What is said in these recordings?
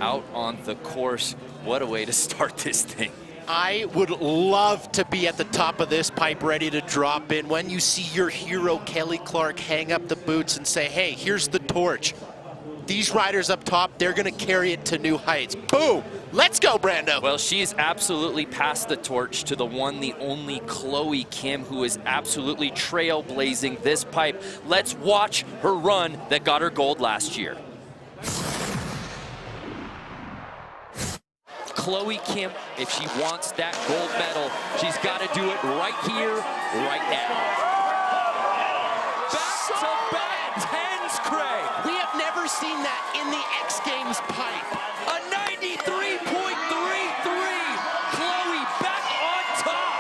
out on the course. What a way to start this thing. I would love to be at the top of this pipe ready to drop in when you see your hero, Kelly Clark, hang up the boots and say, hey, here's the torch. These riders up top, they're going to carry it to new heights. Boom! Let's go, Brando. Well, she's absolutely passed the torch to the one, the only Chloe Kim, who is absolutely trailblazing this pipe. Let's watch her run that got her gold last year. Chloe Kim, if she wants that gold medal, she's got to do it right here, right now. Back-to-back tens, Craig. We have never seen that in the X Games pipe. A 93.33. Chloe back on top.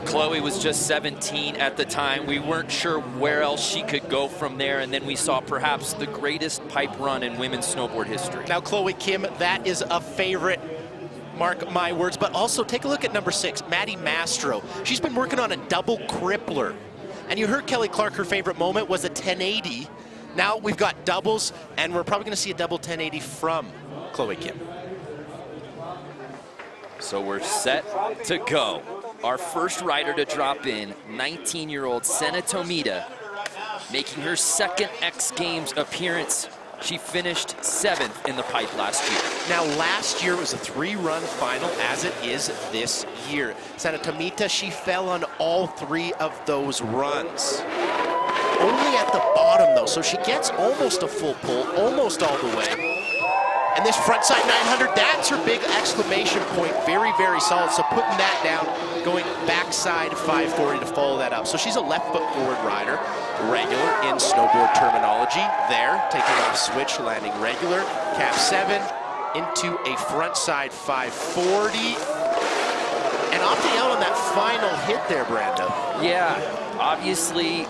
Chloe was just 17 at the time. We weren't sure where else she could go from there, and then we saw perhaps the greatest pipe run in women's snowboard history. Now, Chloe Kim, that is a favorite. Mark my words, but also take a look at number 6, Maddie Mastro. She's been working on a double crippler. And you heard Kelly Clark, her favorite moment was a 1080. Now we've got doubles, and we're probably gonna see a double 1080 from Chloe Kim. So we're set to go. Our first rider to drop in, 19-year-old Senna Tomita, making her second X Games appearance. She finished 7th in the pipe last year. Now, last year was a 3-run final, as it is this year. Senna Tomita, she fell on all 3 of those runs. Only at the bottom, though, so she gets almost a full pull, almost all the way. And this frontside 900, that's her big exclamation point. Very, very solid. So putting that down, going backside 540 to follow that up. So she's a left foot forward rider, regular in snowboard terminology. There, taking off switch, landing regular, cap 7 into a frontside 540. And opting out on that final hit there, Brando. Yeah, obviously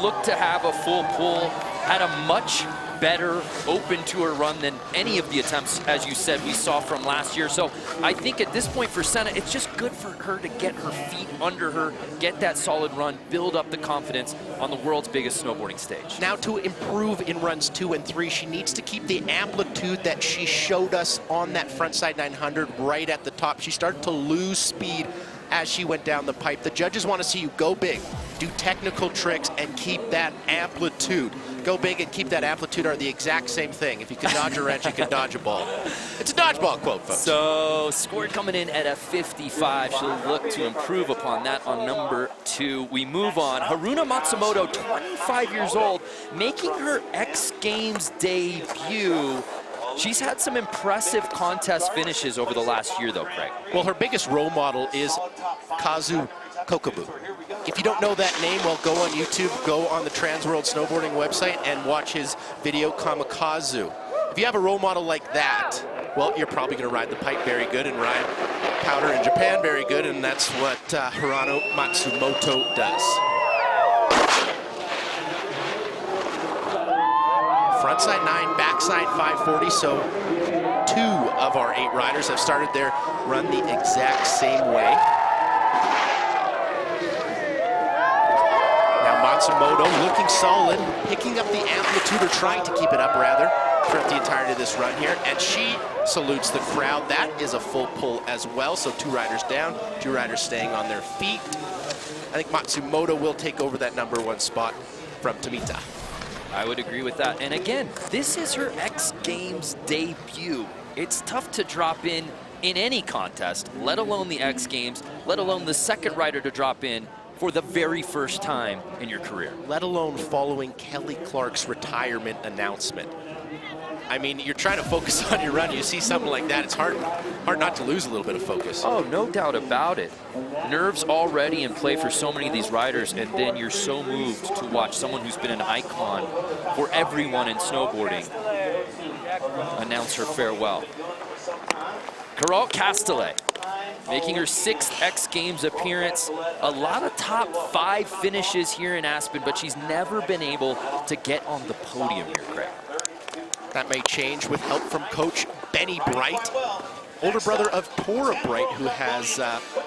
looked to have a full pull, had a much better open to her run than any of the attempts, as you said, we saw from last year. So I think at this point for Senna, it's just good for her to get her feet under her, get that solid run, build up the confidence on the world's biggest snowboarding stage. Now to improve in runs 2 and 3, she needs to keep the amplitude that she showed us on that frontside 900 right at the top. She started to lose speed as she went down the pipe. The judges want to see you go big, do technical tricks, and keep that amplitude. Go big and keep that amplitude are the exact same thing. If you can dodge a wrench, you can dodge a ball. It's a dodgeball quote, folks. So scored coming in at a 55. She'll look to improve upon that on number 2. We move on. Haruna Matsumoto, 25 years old, making her X Games debut. She's had some impressive contest finishes over the last year, though, Craig. Well, her biggest role model is Kazu Kokobu. If you don't know that name, well, go on YouTube, go on the Transworld Snowboarding website, and watch his video Kamikazu. If you have a role model like that, well, you're probably going to ride the pipe very good and ride powder in Japan very good, and that's what Haruna Matsumoto does. Frontside 9, backside 540, so 2 of our 8 riders have started their run the exact same way. Now Matsumoto looking solid, picking up the amplitude, or trying to keep it up rather, throughout the entirety of this run here, and she salutes the crowd. That is a full pull as well, so 2 riders down, 2 riders staying on their feet. I think Matsumoto will take over that number 1 spot from Tomita. I would agree with that. And again, this is her X Games debut. It's tough to drop in any contest, let alone the X Games, let alone the second rider to drop in for the very first time in your career. Let alone following Kelly Clark's retirement announcement. I mean, you're trying to focus on your run. You see something like that, it's hard not to lose a little bit of focus. Oh, no doubt about it. Nerves already in play for so many of these riders, and then you're so moved to watch someone who's been an icon for everyone in snowboarding announce her farewell. Carol Castellet, making her 6th X Games appearance. A lot of top 5 finishes here in Aspen, but she's never been able to get on the podium here, Craig. That may change with help from coach Benny Bright, older brother of Tora Bright, who has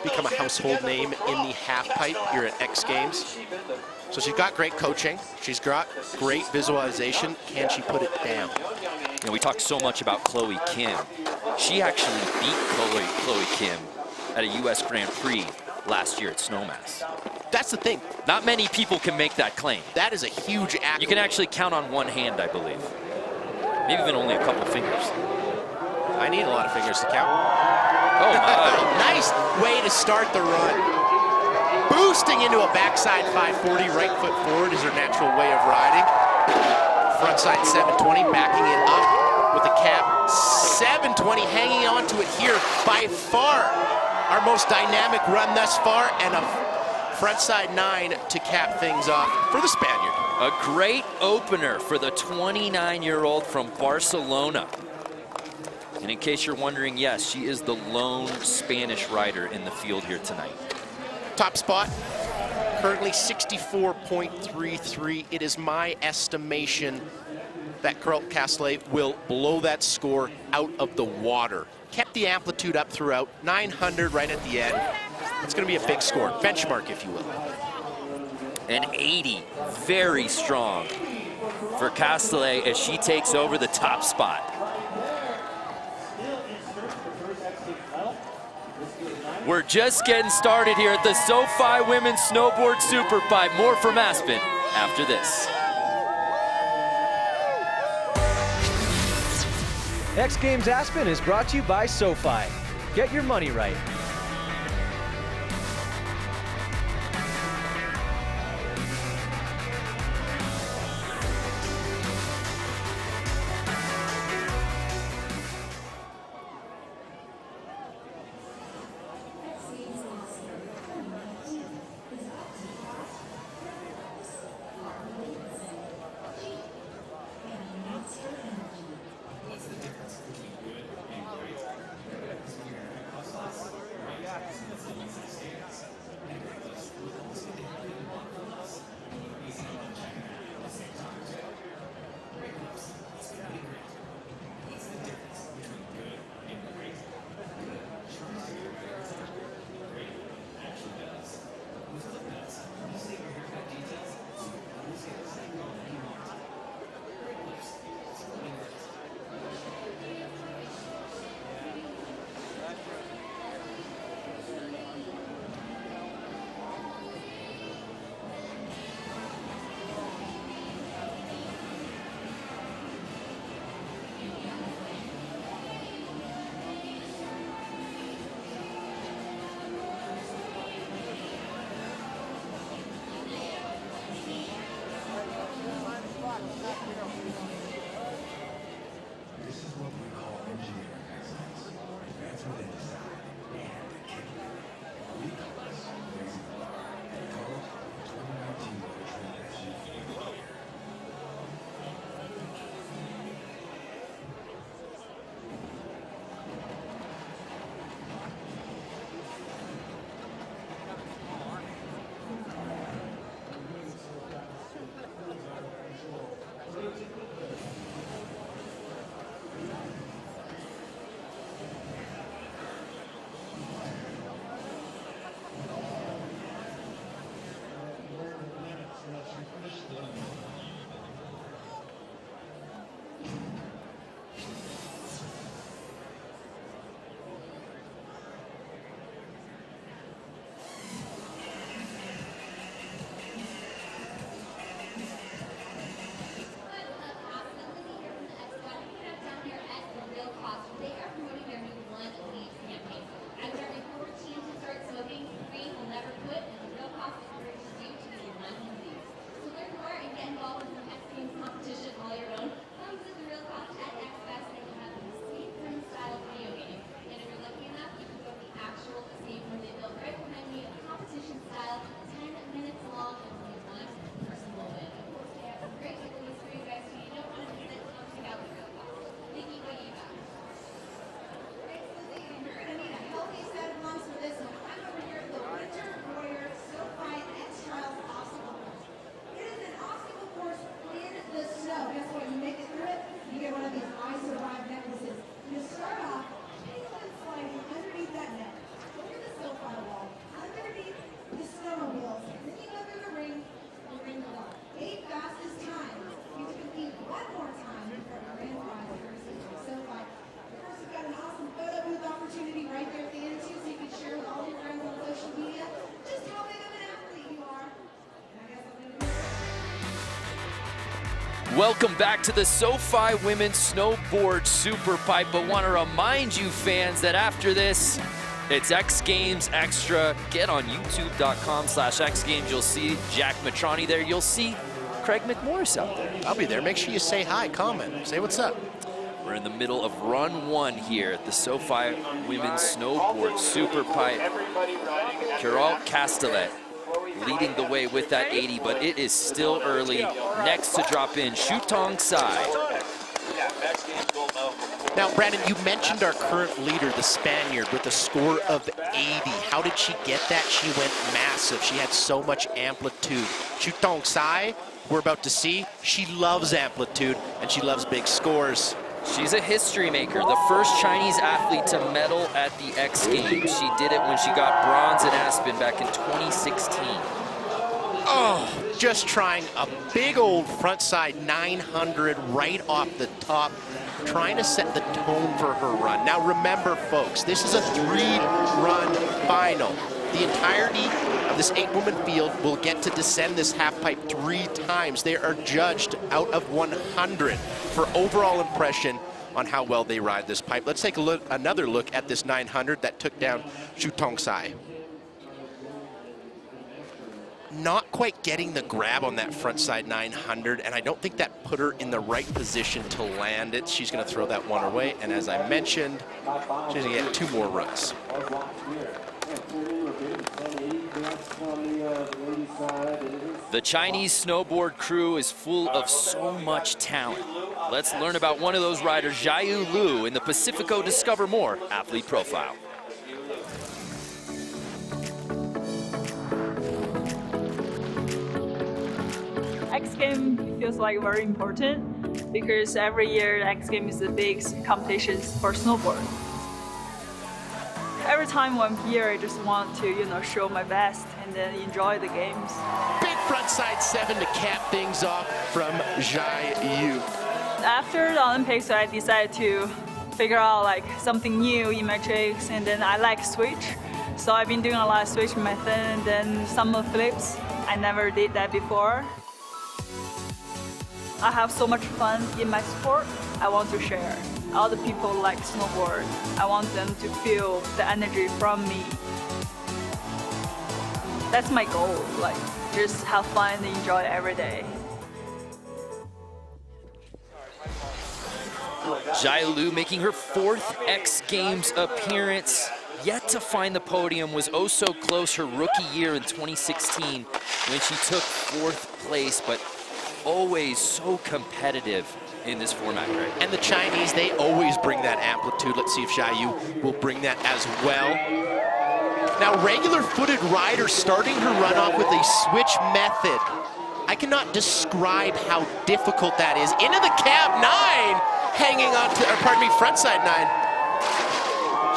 become a household name in the half pipe here at X Games. So she's got great coaching. She's got great visualization. Can she put it down? You know, we talk so much about Chloe Kim. She actually beat Chloe Kim at a U.S. Grand Prix last year at Snowmass. That's the thing. Not many people can make that claim. That is a huge accolade. You can actually count on one hand, I believe. Maybe even only a couple fingers. I need a lot of fingers to count. Oh, my. Nice way to start the run. Boosting into a backside 540, right foot forward is her natural way of riding. Frontside 720, backing it up with a cab 720, hanging on to it here. By far our most dynamic run thus far, and a frontside 9 to cap things off for the Spaniard. A great opener for the 29-year-old from Barcelona. And in case you're wondering, yes, she is the lone Spanish rider in the field here tonight. Top spot, currently 64.33. It is my estimation that Carlton Castellet will blow that score out of the water. Kept the amplitude up throughout, 900 right at the end. It's going to be a big score, benchmark if you will. An 80, very strong for Castellet as she takes over the top spot. We're just getting started here at the SoFi Women's Snowboard SuperPipe. More from Aspen after this. X Games Aspen is brought to you by SoFi. Get your money right. Welcome back to the SoFi Women's Snowboard SuperPipe, but want to remind you fans that after this, it's X Games Extra. Get on youtube.com/X Games. You'll see Jack Matrani there. You'll see Craig McMorris out there. I'll be there. Make sure you say hi, comment, say what's up. We're in the middle of run one here at the SoFi Women's Snowboard SuperPipe. Carol Castellet leading the way with that 80, but it is still early. Next to drop in, Shutong Sai. Now, Brandon, you mentioned our current leader, the Spaniard, with a score of 80. How did she get that? She went massive. She had so much amplitude. Shutong Sai, we're about to see, she loves amplitude and she loves big scores. She's a history maker, the first Chinese athlete to medal at the X Games. She did it when she got bronze in Aspen back in 2016. Oh, just trying a big old frontside 900 right off the top, trying to set the tone for her run. Now remember, folks, this is a 3-run final. The entirety of this 8-woman field will get to descend this half pipe 3 times. They are judged out of 100 for overall impression on how well they ride this pipe. Let's take another look at this 900 that took down Shutong Sai. Not quite getting the grab on that frontside 900, and I don't think that put her in the right position to land it. She's gonna throw that one away, and as I mentioned, she's gonna get 2 more runs. The Chinese snowboard crew is full of so much talent. Let's learn about one of those riders, Jiayu Liu, in the Pacifico Discover More Athlete Profile. X Games feels like very important because every year X Games is the big competition for snowboard. Every time I'm here, I just want to, show my best and then enjoy the games. Big frontside 7 to cap things off from Jiayu. After the Olympics, I decided to figure out something new in my tricks, and then I like switch. So I've been doing a lot of switch method and then some of flips. I never did that before. I have so much fun in my sport. I want to share. All the people like snowboard. I want them to feel the energy from me. That's my goal, just have fun and enjoy every day. Jiayu Liu making her 4th X Games appearance. Yet to find the podium, was oh so close her rookie year in 2016 when she took 4th place, but always so competitive in this format, Greg. And the Chinese, they always bring that amplitude. Let's see if Jiayu will bring that as well. Now, regular-footed rider starting her run off with a switch method. I cannot describe how difficult that is. Into the cab 9, hanging on to, or pardon me, frontside 9.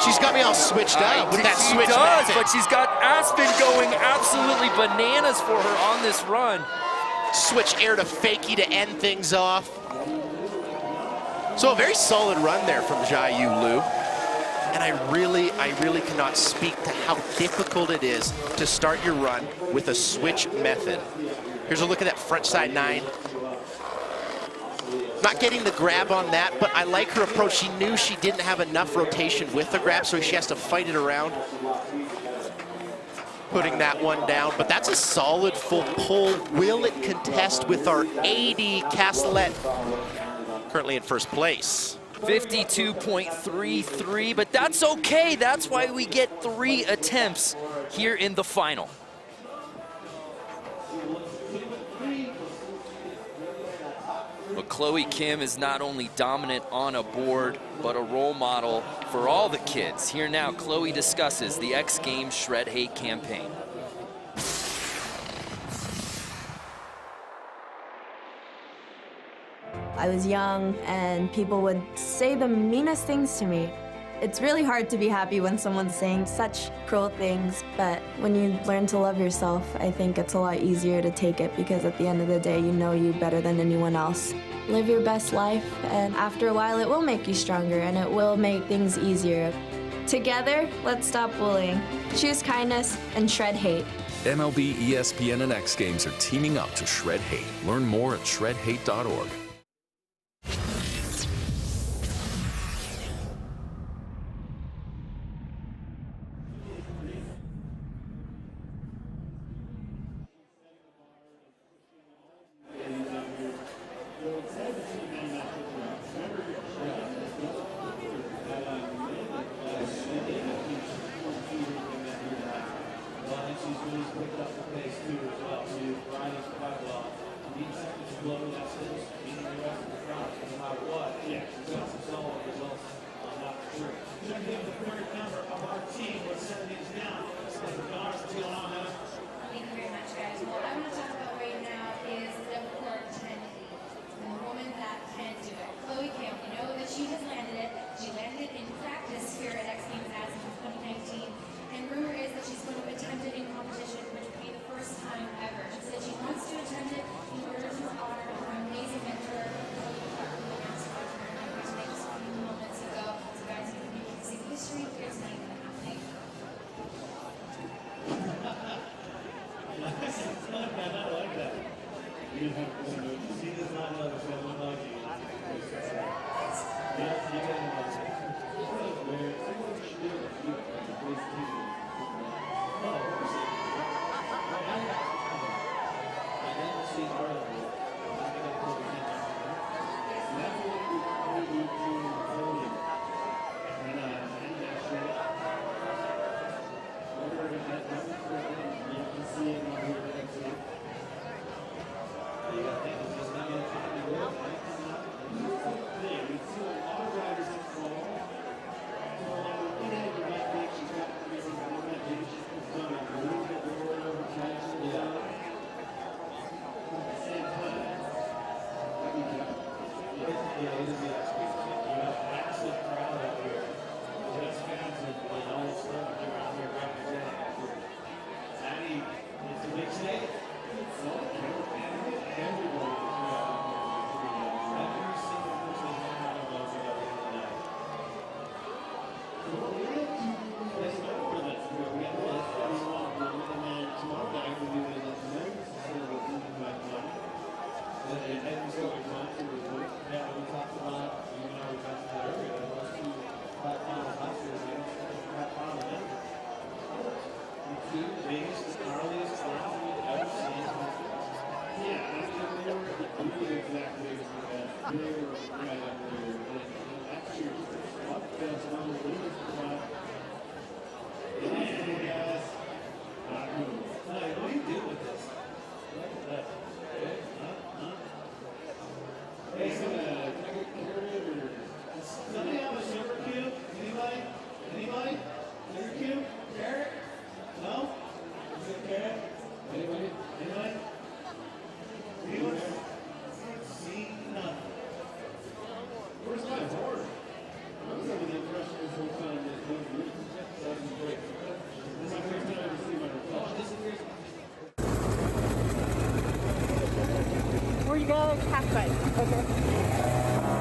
She's got me all switched up with that switch method. But she's got Aspen going absolutely bananas for her on this run. Switch air to fakie to end things off. So a very solid run there from Jiayu Liu. And I really cannot speak to how difficult it is to start your run with a switch method. Here's a look at that frontside 9. Not getting the grab on that, but I like her approach. She knew she didn't have enough rotation with the grab, so she has to fight it around. Putting that one down, but that's a solid full pull. Will it contest with our 80 Castellet? Currently in first place. 52.33, but that's okay. That's why we get 3 attempts here in the final. But Chloe Kim is not only dominant on a board, but a role model for all the kids. Here now, Chloe discusses the X Games Shred Hate campaign. I was young and people would say the meanest things to me. It's really hard to be happy when someone's saying such cruel things, but when you learn to love yourself, I think it's a lot easier to take it because at the end of the day, you know you better than anyone else. Live your best life, and after a while, it will make you stronger and it will make things easier. Together, let's stop bullying, choose kindness, and shred hate. MLB, ESPN, and X Games are teaming up to shred hate. Learn more at shredhate.org.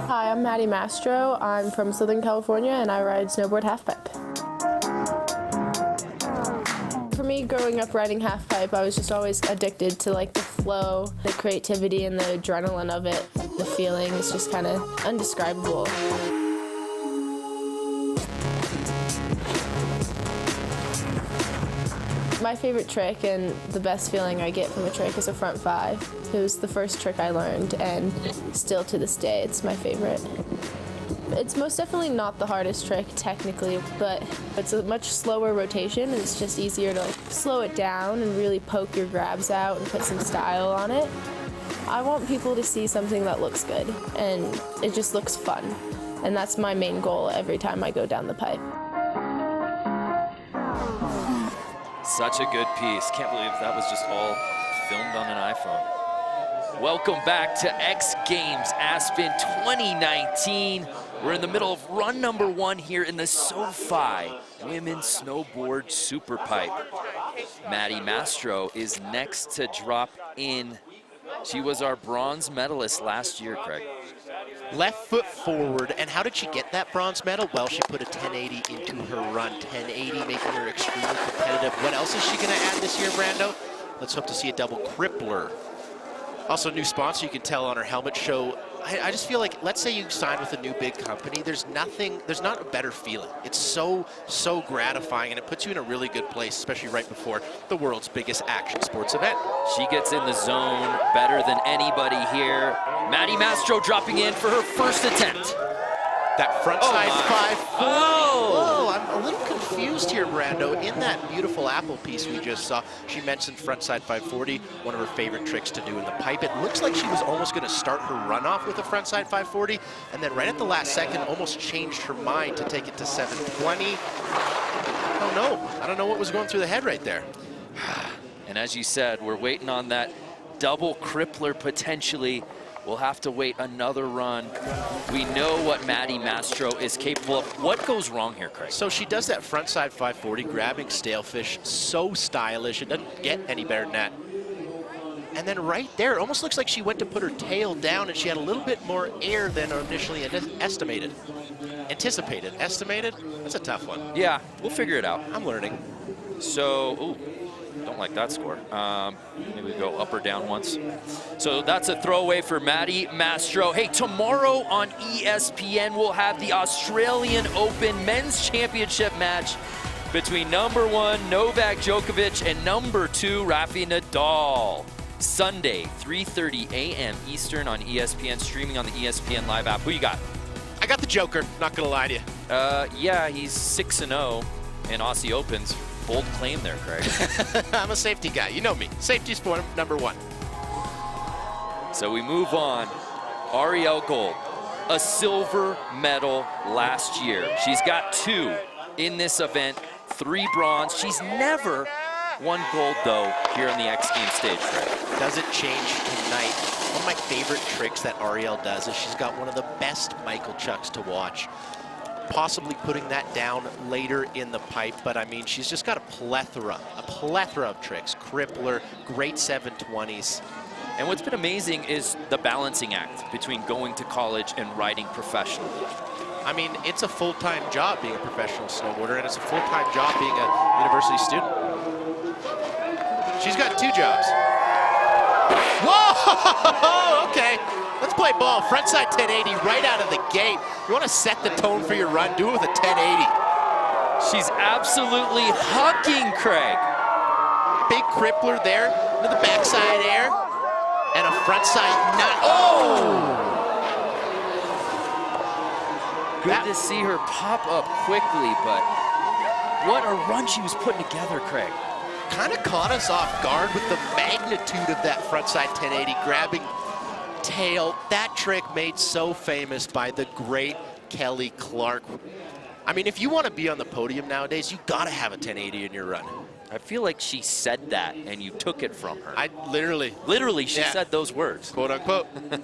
Hi, I'm Maddie Mastro. I'm from Southern California and I ride snowboard halfpipe. For me, growing up riding halfpipe, I was just always addicted to like the flow, the creativity, and the adrenaline of it. The feeling is just kind of undescribable. My favorite trick and the best feeling I get from a trick is a front five. It was the first trick I learned, and still to this day, it's my favorite. It's most definitely not the hardest trick technically, but it's a much slower rotation, and it's just easier to like slow it down and really poke your grabs out and put some style on it. I want people to see something that looks good, and it just looks fun. And that's my main goal every time I go down the pipe. Such a good piece. Can't believe that was just all filmed on an iPhone. Welcome back to X Games Aspen 2019. We're in the middle of run number 1 here in the SoFi Women's Snowboard SuperPipe. Maddie Mastro is next to drop in. She was our bronze medalist last year, Craig. Left foot forward, and how did she get that bronze medal? Well, she put a 1080 into her run, 1080, making her extremely competitive. What else is she going to add this year, Brando? Let's hope to see a double crippler. Also, new sponsor, you can tell on her helmet show. I just feel like, let's say you sign with a new big company, there's not a better feeling. It's so gratifying, and it puts you in a really good place, especially right before the world's biggest action sports event. She gets in the zone better than anybody here. Maddie Mastro dropping in for her first attempt. That front side 540. Oh! Whoa, I'm a little confused here, Brando. In that beautiful Apple piece we just saw, she mentioned front side 540, one of her favorite tricks to do in the pipe. It looks like she was almost going to start her runoff with a front side 540, and then right at the last second almost changed her mind to take it to 720. I don't know what was going through the head right there. And as you said, we're waiting on that double crippler potentially. We'll have to wait another run. We know what Maddie Mastro is capable of. What goes wrong here, Craig? So she does that front side 540, grabbing stalefish, so stylish. It doesn't get any better than that. And then right there, it almost looks like she went to put her tail down and she had a little bit more air than initially anticipated. Estimated? That's a tough one. Yeah, we'll figure it out. I'm learning. So, ooh, Don't like that score. Maybe we go up or down once. So that's a throwaway for Maddie Mastro. Hey, tomorrow on ESPN, we'll have the Australian Open Men's Championship match between #1 Novak Djokovic and #2 Rafa Nadal. Sunday, 3:30 a.m. Eastern on ESPN, streaming on the ESPN Live app. Who you got? I got the Joker, not gonna lie to you. Yeah, he's 6-0 in Aussie Opens. Bold claim there, Craig. I'm a safety guy, you know me. Safety's for #1. So we move on. Arielle Cole, a silver medal last year. She's got 2 in this event, 3 bronze. She's never won gold, though, here on the X Games stage, Craig. Doesn't change tonight. One of my favorite tricks that Arielle does is she's got one of the best Michael Chucks to watch. Possibly putting that down later in the pipe, but I mean, she's just got a plethora of tricks. Crippler, great 720s. And what's been amazing is the balancing act between going to college and riding professionally. I mean, it's a full-time job being a professional snowboarder, and it's a full-time job being a university student. She's got 2 jobs. Whoa! Okay, let's play ball. Frontside 1080 right out of the gate. You want to set the tone for your run, do it with a 1080. She's absolutely hucking Craig. Big crippler there, into the backside air, and a frontside nut. Oh! Good to see her pop up quickly, but what a run she was putting together, Craig. Kind of caught us off guard with the magnitude of that frontside 1080, grabbing tail. That trick made so famous by the great Kelly Clark. I mean, if you want to be on the podium nowadays, you got to have a 1080 in your run. I feel like she said that and you took it from her. I literally. Literally, she said those words. Quote unquote. And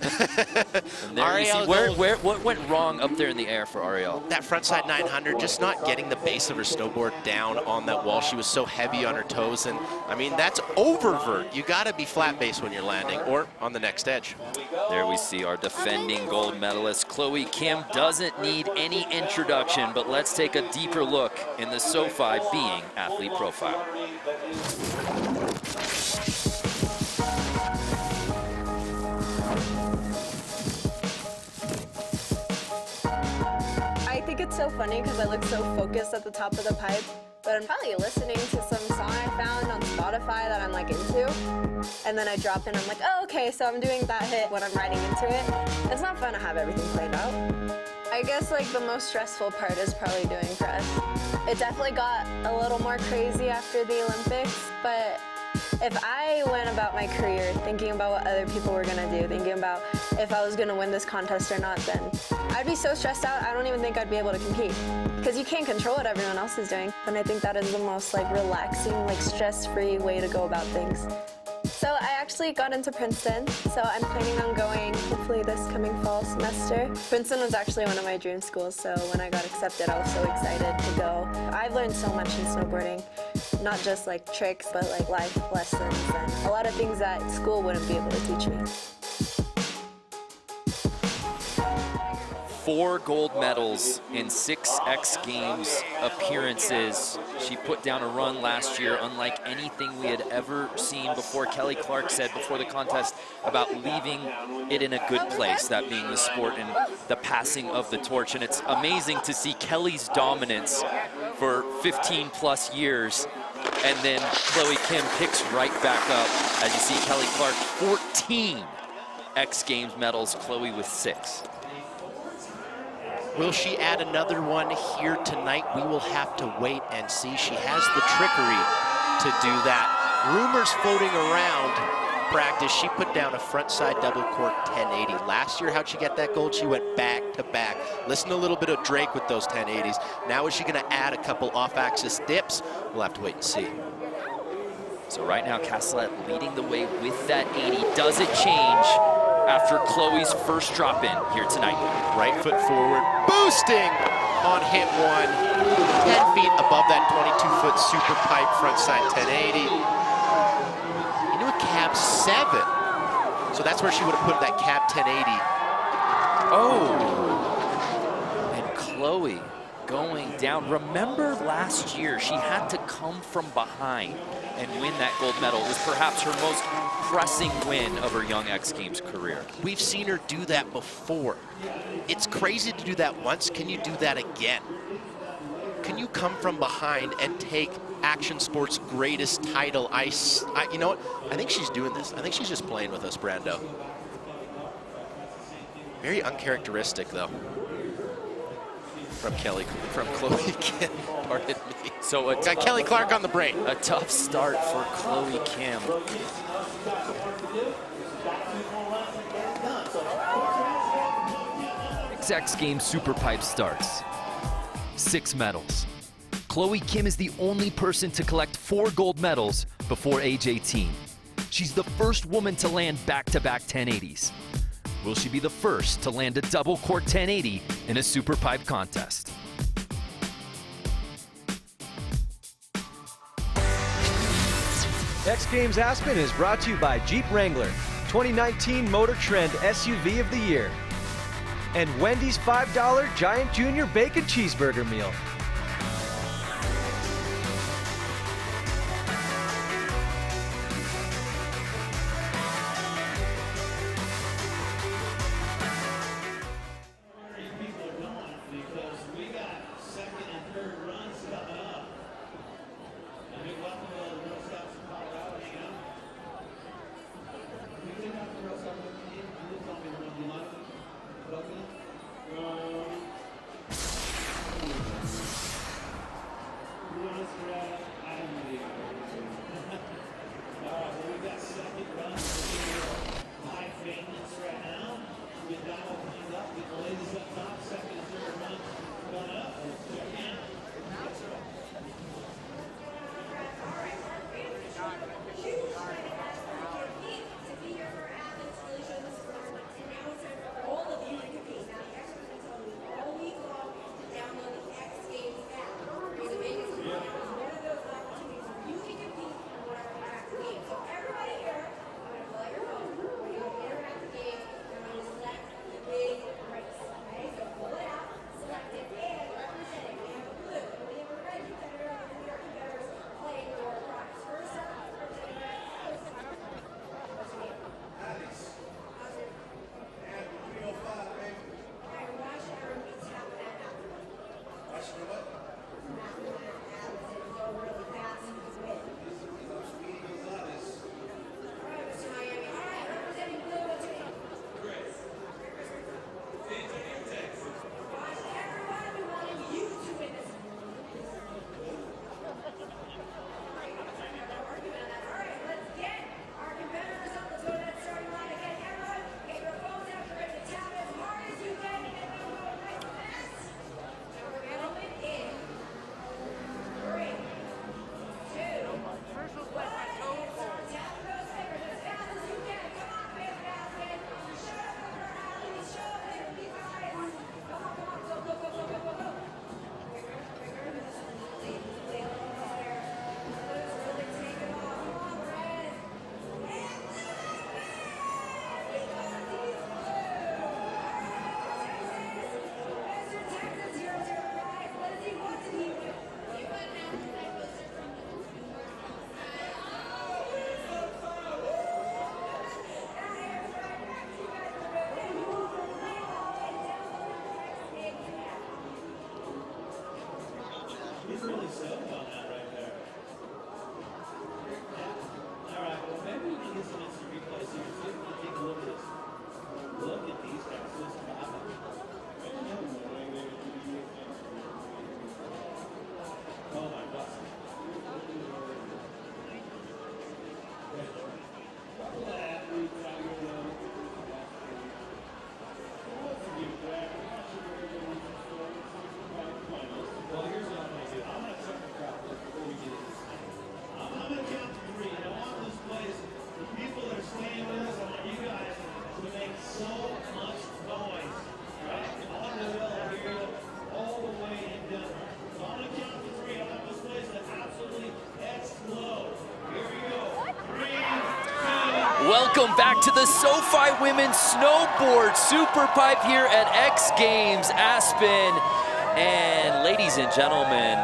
there you see, what went wrong up there in the air for Arielle? That frontside 900, just not getting the base of her snowboard down on that wall. She was so heavy on her toes, and I mean, that's oververt. You got to be flat base when you're landing or on the next edge. There we see our defending gold medalist, Chloe Kim, doesn't need any introduction, but let's take a deeper look in the SoFi Being Athlete profile. I think it's so funny because I look so focused at the top of the pipe, but I'm probably listening to some song I found on Spotify that I'm like into, and then I drop in, I'm like, oh, okay, so I'm doing that hit when I'm riding into it. It's not fun to have everything played out. I guess like the most stressful part is probably doing press. It definitely got a little more crazy after the Olympics, but if I went about my career thinking about what other people were gonna do, thinking about if I was gonna win this contest or not, then I'd be so stressed out, I don't even think I'd be able to compete. Because you can't control what everyone else is doing. And I think that is the most like relaxing, like stress-free way to go about things. So I actually got into Princeton, so I'm planning on going hopefully this coming fall semester. Princeton was actually one of my dream schools, so when I got accepted, I was so excited to go. I've learned so much in snowboarding, not just like tricks, but like life lessons and a lot of things that school wouldn't be able to teach me. 4 gold medals in 6 X Games appearances. She put down a run last year unlike anything we had ever seen before. Kelly Clark said before the contest about leaving it in a good place, that being the sport and the passing of the torch. And it's amazing to see Kelly's dominance for 15 plus years. And then Chloe Kim picks right back up. As you see, Kelly Clark, 14 X Games medals, Chloe with 6. Will she add another one here tonight? We will have to wait and see. She has the trickery to do that. Rumors floating around practice. She put down a frontside double cork 1080. Last year, how'd she get that gold? She went back to back. Listen to a little bit of Drake with those 1080s. Now is she gonna add a couple off-axis dips? We'll have to wait and see. So right now, Castellet leading the way with that 80. Does it change after Chloe's first drop in here tonight? Right foot forward, boosting on hit 1. 10 feet above that 22-foot super pipe frontside 1080. Into a cab 7. So that's where she would have put that cab 1080. Oh, and Chloe going down. Remember last year, she had to come from behind and win that gold medal. It was perhaps her most pressing win of her young X Games career. We've seen her do that before. It's crazy to do that once. Can you do that again? Can you come from behind and take action sports' greatest title? You know what? I think she's doing this. I think she's just playing with us, Brando. Very uncharacteristic, though. From Chloe Kim, pardon me. So got Kelly Clark on the break. A tough start for Chloe Kim. X Games SuperPipe starts. 6 medals. Chloe Kim is the only person to collect 4 gold medals before age 18. She's the first woman to land back-to-back 1080s. Will she be the first to land a double court 1080 in a SuperPipe contest? X Games Aspen is brought to you by Jeep Wrangler, 2019 Motor Trend SUV of the Year, and Wendy's $5 Giant Junior Bacon Cheeseburger Meal. Welcome back to the SoFi Women's Snowboard SuperPipe here at X Games Aspen. And ladies and gentlemen,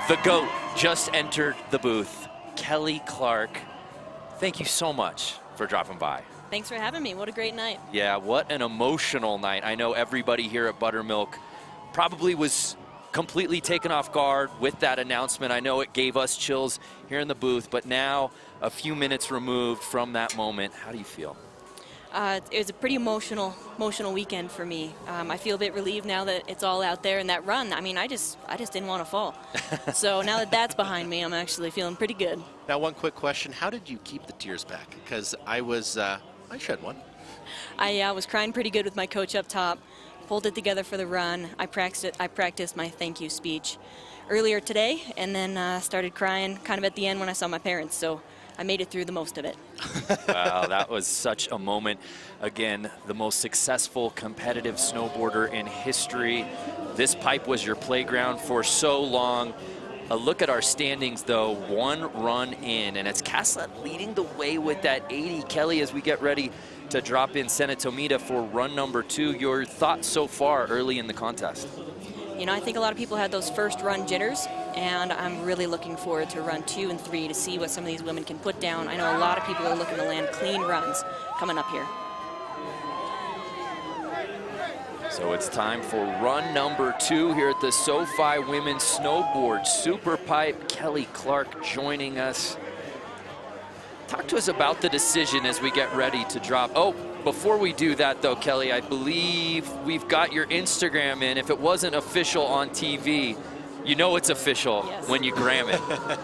the GOAT just entered the booth. Kelly Clark, thank you so much for dropping by. Thanks for having me. What a great night. Yeah, what an emotional night. I know everybody here at Buttermilk probably was completely taken off guard with that announcement. I know it gave us chills here in the booth, but now a few minutes removed from that moment, how do you feel? It was a pretty emotional weekend for me. I feel a bit relieved now that it's all out there, and that run, I mean, I just didn't want to fall. So now that that's behind me, I'm actually feeling pretty good. Now, one quick question. How did you keep the tears back? Because I shed one. I was crying pretty good with my coach up top, pulled it together for the run. I practiced my thank you speech earlier today, and then started crying kind of at the end when I saw my parents. So I made it through the most of it. Wow, that was such a moment. Again, the most successful competitive snowboarder in history. This pipe was your playground for so long. A look at our standings, though, one run in, and it's Caslett leading the way with that 80. Kelly, as we get ready to drop in Santa Tomita for run number 2, your thoughts so far early in the contest? You know, I think a lot of people had those first run jitters, and I'm really looking forward to run 2 and 3 to see what some of these women can put down. I know a lot of people are looking to land clean runs coming up here. So it's time for run number 2 here at the SoFi Women's Snowboard SuperPipe. Kelly Clark joining us. Talk to us about the decision as we get ready to drop. Oh, before we do that though, Kelly, I believe we've got your Instagram in. If it wasn't official on TV, you know it's official when you gram it.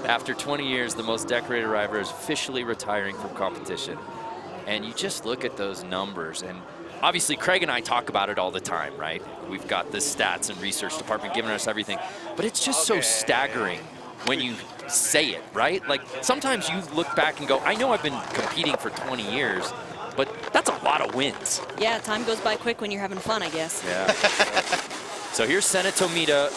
After 20 years, the most decorated rider is officially retiring from competition. And you just look at those numbers, and obviously Craig and I talk about it all the time, right? We've got the stats and research department giving us everything, but it's just so staggering when you say it, right? Like sometimes you look back and go, I know I've been competing for 20 years, but that's a lot of wins. Yeah, time goes by quick when you're having fun, I guess. Yeah. So here's Santa Tomita.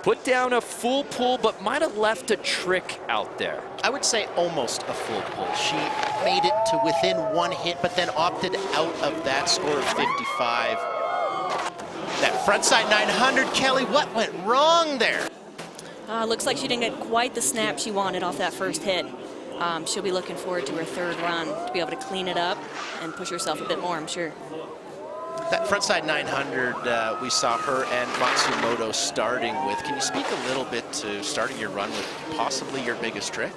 Put down a full pull, but might have left a trick out there. I would say almost a full pull. She made it to within one hit, but then opted out of that score of 55. That frontside 900, Kelly, what went wrong there? Looks like she didn't get quite the snap she wanted off that first hit. She'll be looking forward to her third run to be able to clean it up and push herself a bit more, I'm sure. That frontside 900, we saw her and Matsumoto starting with. Can you speak a little bit to starting your run with possibly your biggest trick?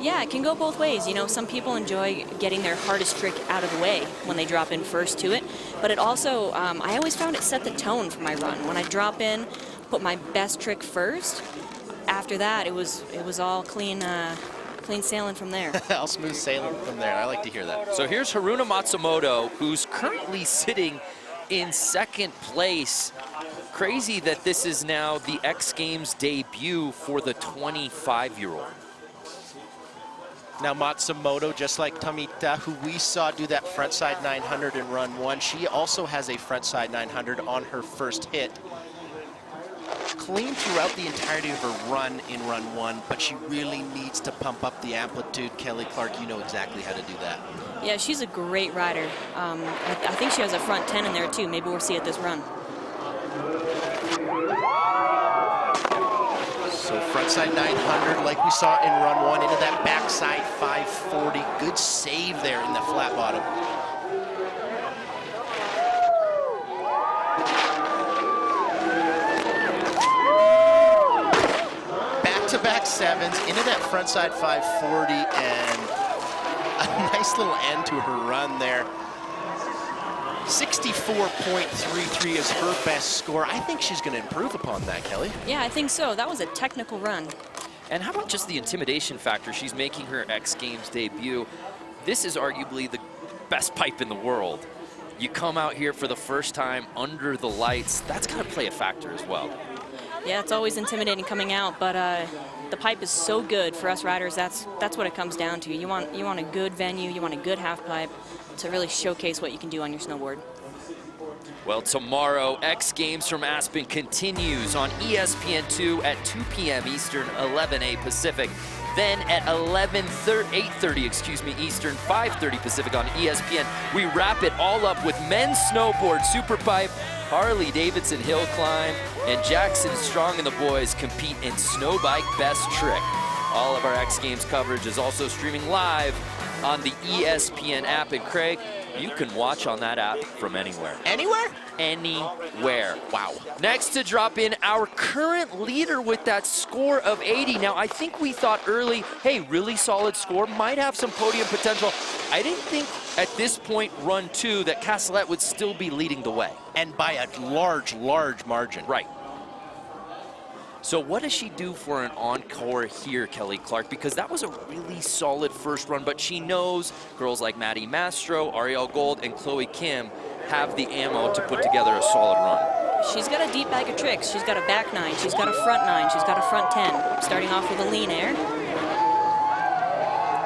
Yeah, it can go both ways. You know, some people enjoy getting their hardest trick out of the way when they drop in first to it. But it also, I always found it set the tone for my run. When I drop in, put my best trick first. After that, it was all clean sailing from there. All smooth sailing from there. I like to hear that. So here's Haruna Matsumoto, who's currently sitting in second place. Crazy that this is now the X Games debut for the 25-year-old. Now Matsumoto, just like Tomita, who we saw do that frontside 900 in run 1, she also has a frontside 900 on her first hit. Clean throughout the entirety of her run in run 1, but she really needs to pump up the amplitude. Kelly Clark, you know exactly how to do that. Yeah, she's a great rider. I think she has a front 10 in there too. Maybe we'll see it this run. So frontside 900 like we saw in run 1 into that backside 540. Good save there in the flat bottom. Back sevens into that frontside 540, and a nice little end to her run there. 64.33 is her best score. I think she's going to improve upon that, Kelly. Yeah, I think so. That was a technical run. And how about just the intimidation factor? She's making her X Games debut. This is arguably the best pipe in the world. You come out here for the first time under the lights. That's got to play a factor as well. Yeah, it's always intimidating coming out, but the pipe is so good for us riders. That's what it comes down to. You want a good venue, you want a good half pipe to really showcase what you can do on your snowboard. Well, tomorrow, X Games from Aspen continues on ESPN2 at 2 p.m. Eastern, 11 a Pacific. Then at 8:30 Eastern, 5:30 Pacific on ESPN. We wrap it all up with men's snowboard SuperPipe, Harley Davidson Hill Climb, and Jackson Strong and the boys compete in Snowbike Best Trick. All of our X Games coverage is also streaming live on the ESPN app. And Craig, you can watch on that app from anywhere. Anywhere? Anywhere. Wow. Next to drop in our current leader with that score of 80. Now, I think we thought early, hey, really solid score, might have some podium potential. I didn't think at this point, run 2, that Castellet would still be leading the way. And by a large, large margin. Right. So what does she do for an encore here, Kelly Clark? Because that was a really solid first run, but she knows girls like Maddie Mastro, Arielle Cole, and Chloe Kim have the ammo to put together a solid run. She's got a deep bag of tricks. She's got a back 9, she's got a front 9, she's got a front 10. Starting off with a lean air.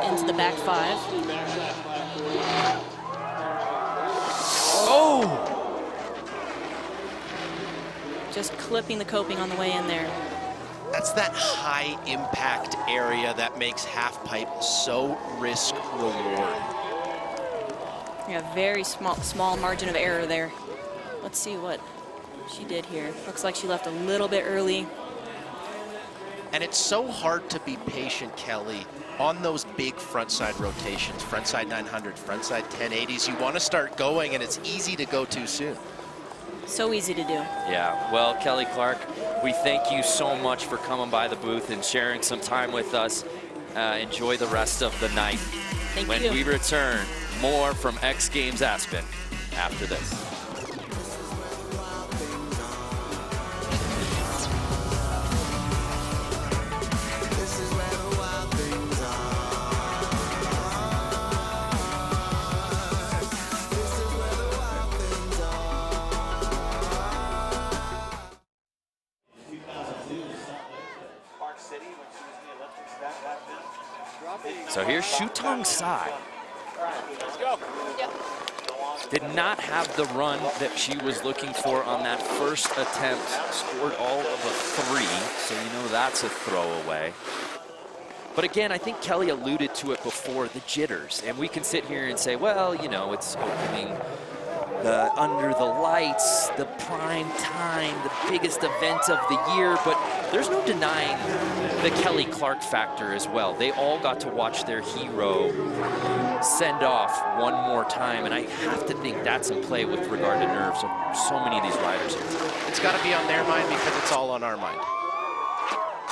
Into the back 5. Oh! Just clipping the coping on the way in there. That's that high impact area that makes half pipe so risk reward. Yeah, very small margin of error there. Let's see what she did here. Looks like she left a little bit early. And it's so hard to be patient, Kelly, on those big frontside rotations, frontside 900, frontside 1080s. You want to start going, and it's easy to go too soon. So easy to do. Yeah, well, Kelly Clark, we thank you so much for coming by the booth and sharing some time with us. Enjoy the rest of the night. Thank you. When we return, more from X Games Aspen after this. So here's Shutong Sai. Did not have the run that she was looking for on that first attempt. Scored all of a 3, so you know that's a throwaway. But again, I think Kelly alluded to it before, the jitters. And we can sit here and say, well, you know, it's opening under the lights, the prime time, the biggest event of the year, but there's no denying the Kelly Clark factor as well. They all got to watch their hero send off one more time, and I have to think that's in play with regard to nerves of so many of these riders. It's got to be on their mind because it's all on our mind.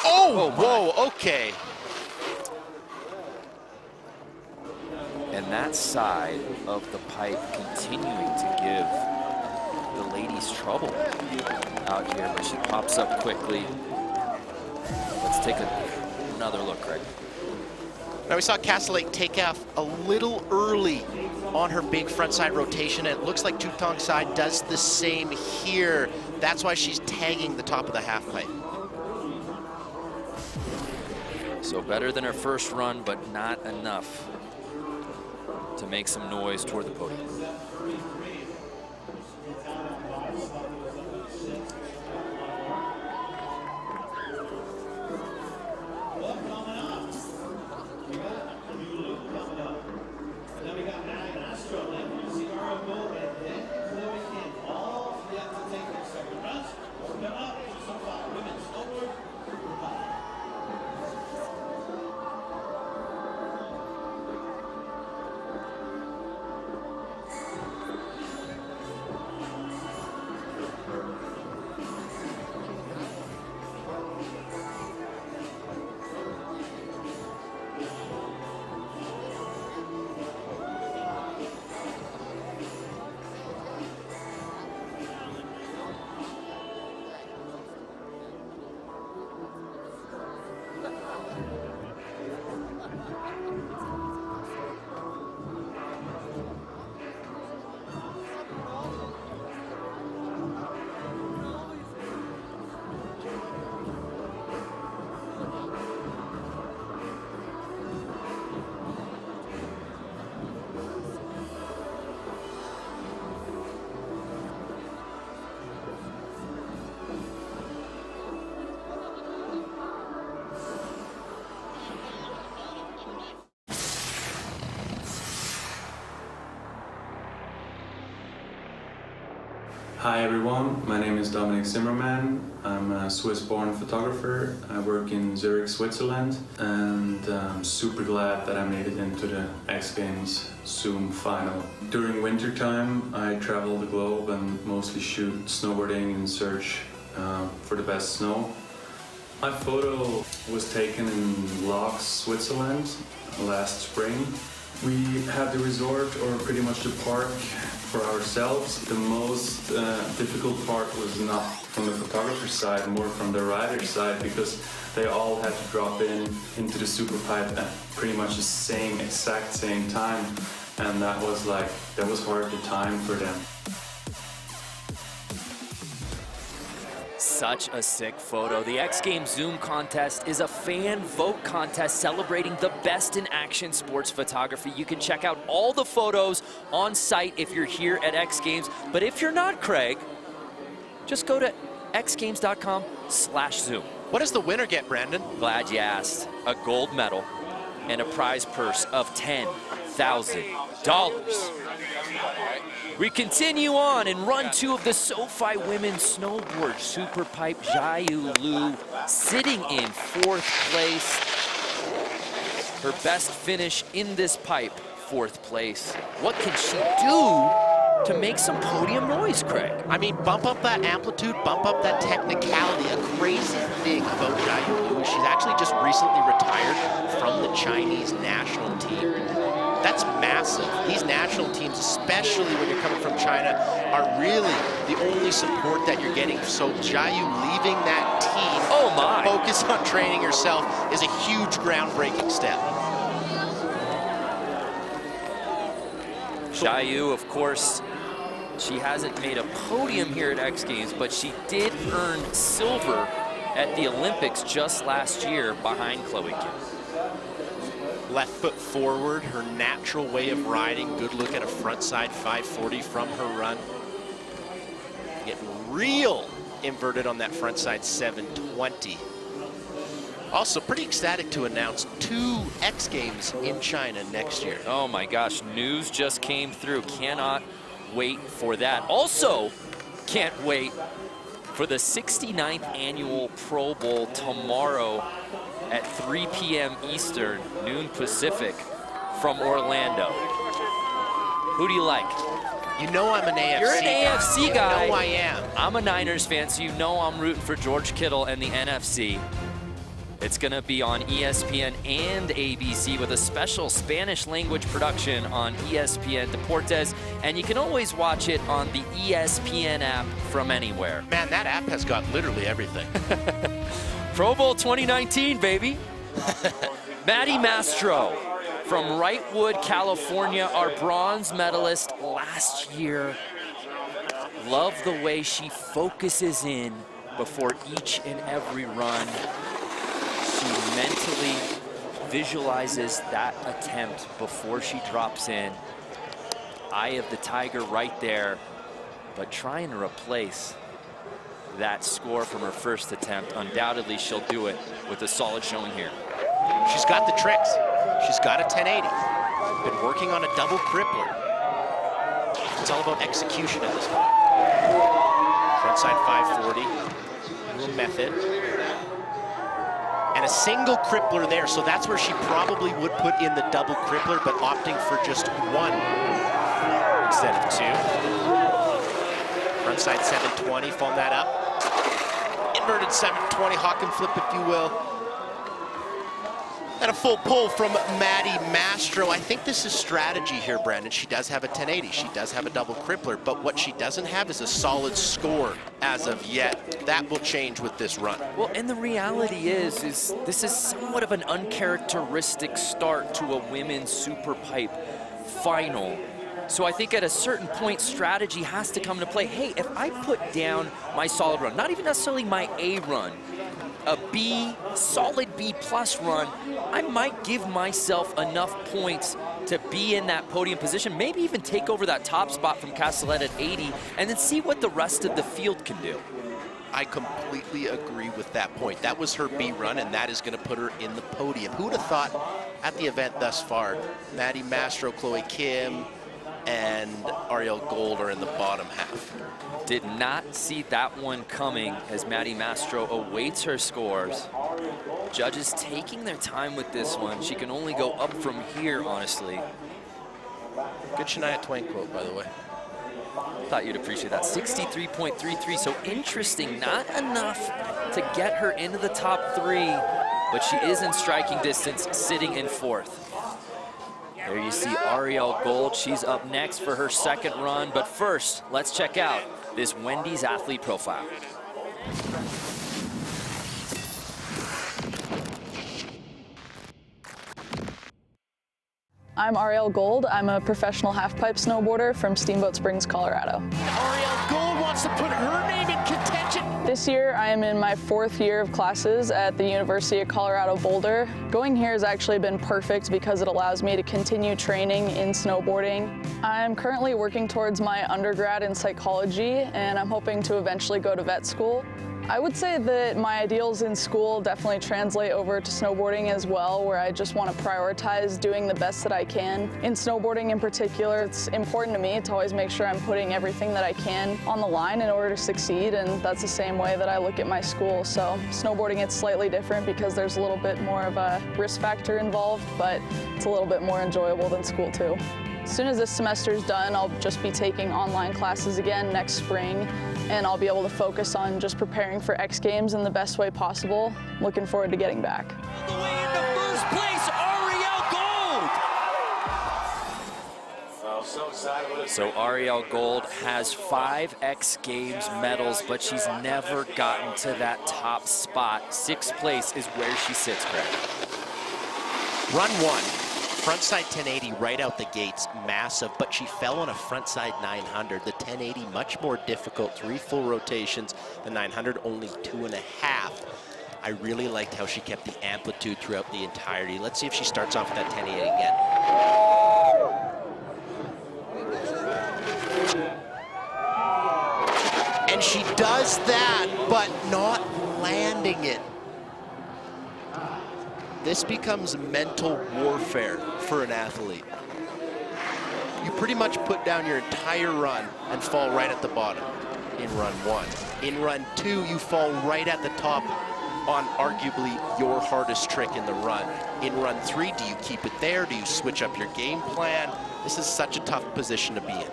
Oh, whoa, okay. And that side of the pipe continuing to give the ladies trouble out here, but she pops up quickly. Let's take another look, Craig. Now we saw Castellet take off a little early on her big frontside rotation, and it looks like Shutong Sai does the same here. That's why she's tagging the top of the half pipe. So better than her first run, but not enough to make some noise toward the podium. Hi everyone, my name is Dominic Zimmerman. I'm a Swiss-born photographer. I work in Zurich, Switzerland, and I'm super glad that I made it into the X Games Zoom final. During winter time, I travel the globe and mostly shoot snowboarding in search for the best snow. My photo was taken in Laux, Switzerland last spring. We had the resort, or pretty much the park, for ourselves. The most difficult part was not from the photographer's side, more from the rider's side, because they all had to drop into the SuperPipe at pretty much the exact same time, and that was hard to time for them. Such a sick photo. The X Games Zoom contest is a fan vote contest celebrating the best in action sports photography. You can check out all the photos on site if you're here at X Games. But if you're not, Craig, just go to xgames.com/Zoom. What does the winner get, Brandon? Glad you asked. A gold medal and a prize purse of $10,000. We continue on in run 2 of the SoFi Women's Snowboard SuperPipe. Jiayu Liu sitting in 4th place. Her best finish in this pipe, 4th place. What can she do to make some podium noise, Craig? I mean, bump up that amplitude, bump up that technicality. A crazy thing about Jiayu Liu, she's actually just recently retired from the Chinese national team. That's massive. These national teams, especially when you're coming from China, are really the only support that you're getting. So Jiayu leaving that team to focus on training herself is a huge groundbreaking step. Jiayu, of course, she hasn't made a podium here at X Games, but she did earn silver at the Olympics just last year behind Chloe Kim. Left foot forward, her natural way of riding. Good look at a frontside 540 from her run. Getting real inverted on that frontside 720. Also pretty ecstatic to announce 2 X Games in China next year. Oh my gosh, news just came through. Cannot wait for that. Also, can't wait for the 69th annual Pro Bowl tomorrow at 3 p.m. Eastern, noon Pacific, from Orlando. Who do you like? You know I'm an AFC guy. You're an AFC guy. You know I am. I'm a Niners fan, so you know I'm rooting for George Kittle and the NFC. It's going to be on ESPN and ABC with a special Spanish language production on ESPN Deportes, and you can always watch it on the ESPN app from anywhere. Man, that app has got literally everything. Pro Bowl 2019, baby. Maddie Mastro from Wrightwood, California, our bronze medalist last year. Love the way she focuses in before each and every run. She mentally visualizes that attempt before she drops in. Eye of the tiger right there, but trying to replace that score from her first attempt. Undoubtedly, she'll do it with a solid showing here. She's got the tricks. She's got a 1080. Been working on a double crippler. It's all about execution at this point. Frontside 540, little method. And a single crippler there, so that's where she probably would put in the double crippler, but opting for just 1 instead of 2. Frontside 720, foam that up. Inverted 720, hawk and flip, if you will. And a full pull from Maddie Mastro. I think this is strategy here, Brandon. She does have a 1080. She does have a double crippler, but what she doesn't have is a solid score as of yet. That will change with this run. Well, and the reality is this is somewhat of an uncharacteristic start to a women's SuperPipe final. So I think at a certain point, strategy has to come into play. Hey, if I put down my solid run, not even necessarily my A run, a B, solid B plus run, I might give myself enough points to be in that podium position, maybe even take over that top spot from Castellet at 80, and then see what the rest of the field can do. I completely agree with that point. That was her B run, and that is going to put her in the podium. Who would have thought at the event thus far, Maddie Mastro, Chloe Kim, and Arielle Cole are in the bottom half? Did not see that one coming as Maddie Mastro awaits her scores. Judges taking their time with this one. She can only go up from here, honestly. Good Shania Twain quote, by the way. Thought you'd appreciate that. 63.33, so interesting. Not enough to get her into the top 3, but she is in striking distance, sitting in 4th. There you see Arielle Cole. She's up next for her second run, but first, let's check out this Wendy's athlete profile. I'm Arielle Cole. I'm a professional halfpipe snowboarder from Steamboat Springs, Colorado. Arielle Cole wants to put her name in contention. This year, I am in my 4th year of classes at the University of Colorado Boulder. Going here has actually been perfect because it allows me to continue training in snowboarding. I'm currently working towards my undergrad in psychology, and I'm hoping to eventually go to vet school. I would say that my ideals in school definitely translate over to snowboarding as well, where I just want to prioritize doing the best that I can. In snowboarding in particular, it's important to me to always make sure I'm putting everything that I can on the line in order to succeed, and that's the same way that I look at my school. So snowboarding, it's slightly different because there's a little bit more of a risk factor involved, but it's a little bit more enjoyable than school too. As soon as this semester is done, I'll just be taking online classes again next spring, and I'll be able to focus on just preparing for X Games in the best way possible. Looking forward to getting back. All the way into first place, Arielle Cole! So Arielle Cole has 5 X Games medals, but she's never gotten to that top spot. 6th place is where she sits, Craig. Run 1. Frontside 1080 right out the gates, massive, but she fell on a frontside 900. The 1080 much more difficult, 3 full rotations. The 900 only 2.5. I really liked how she kept the amplitude throughout the entirety. Let's see if she starts off with that 1080 again. And she does that, but not landing it. This becomes mental warfare for an athlete. You pretty much put down your entire run and fall right at the bottom in run 1. In run 2, you fall right at the top on arguably your hardest trick in the run. In run 3, do you keep it there? Do you switch up your game plan? This is such a tough position to be in.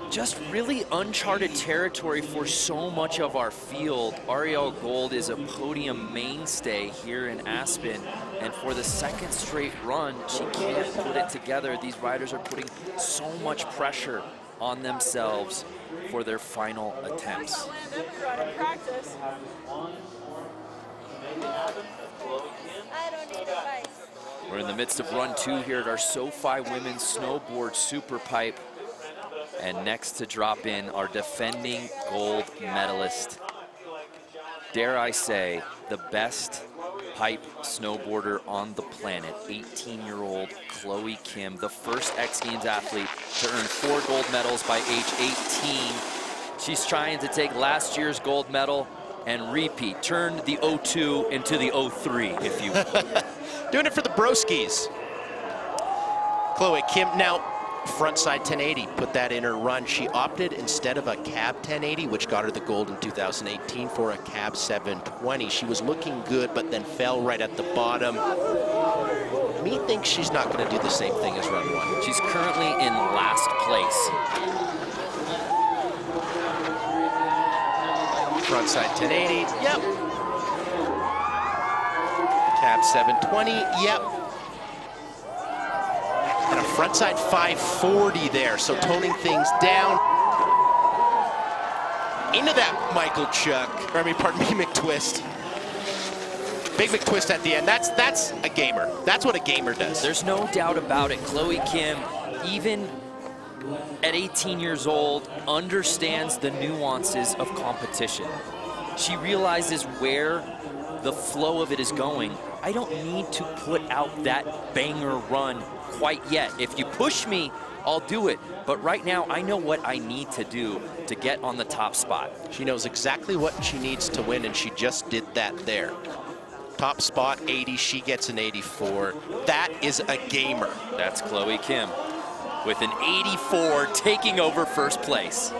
Just really uncharted territory for so much of our field. Arielle Cole is a podium mainstay here in Aspen, and for the 2nd straight run, she can't put it together. These riders are putting so much pressure on themselves for their final attempts. We're in the midst of run 2 here at our SoFi Women's Snowboard SuperPipe. And next to drop in our defending gold medalist, dare I say, the best pipe snowboarder on the planet, 18-year-old Chloe Kim, the first X Games athlete to earn 4 gold medals by age 18. She's trying to take last year's gold medal and repeat, turn the 02 into the 03, if you will. Doing it for the broskies. Chloe Kim, now, frontside 1080, put that in her run. She opted, instead of a cab 1080, which got her the gold in 2018, for a cab 720. She was looking good, but then fell right at the bottom. Me thinks she's not going to do the same thing as run 1. She's currently in last place. Frontside 1080, yep. Cab 720, yep. And a frontside 540 there, so toning things down. Into that Michael Chuck, or I mean, pardon me, McTwist. Big McTwist at the end. That's a gamer. That's what a gamer does. There's no doubt about it. Chloe Kim, even at 18 years old, understands the nuances of competition. She realizes where the flow of it is going. I don't need to put out that banger run quite yet. If you push me, I'll do it. But right now, I know what I need to do to get on the top spot. She knows exactly what she needs to win, and she just did that there. Top spot, 80, she gets an 84. That is a gamer. That's Chloe Kim with an 84, taking over first place.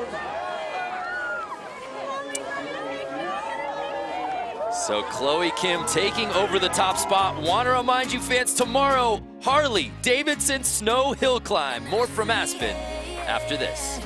So Chloe Kim taking over the top spot. Want to remind you fans, tomorrow, Harley Davidson Snow Hill Climb. More from Aspen after this.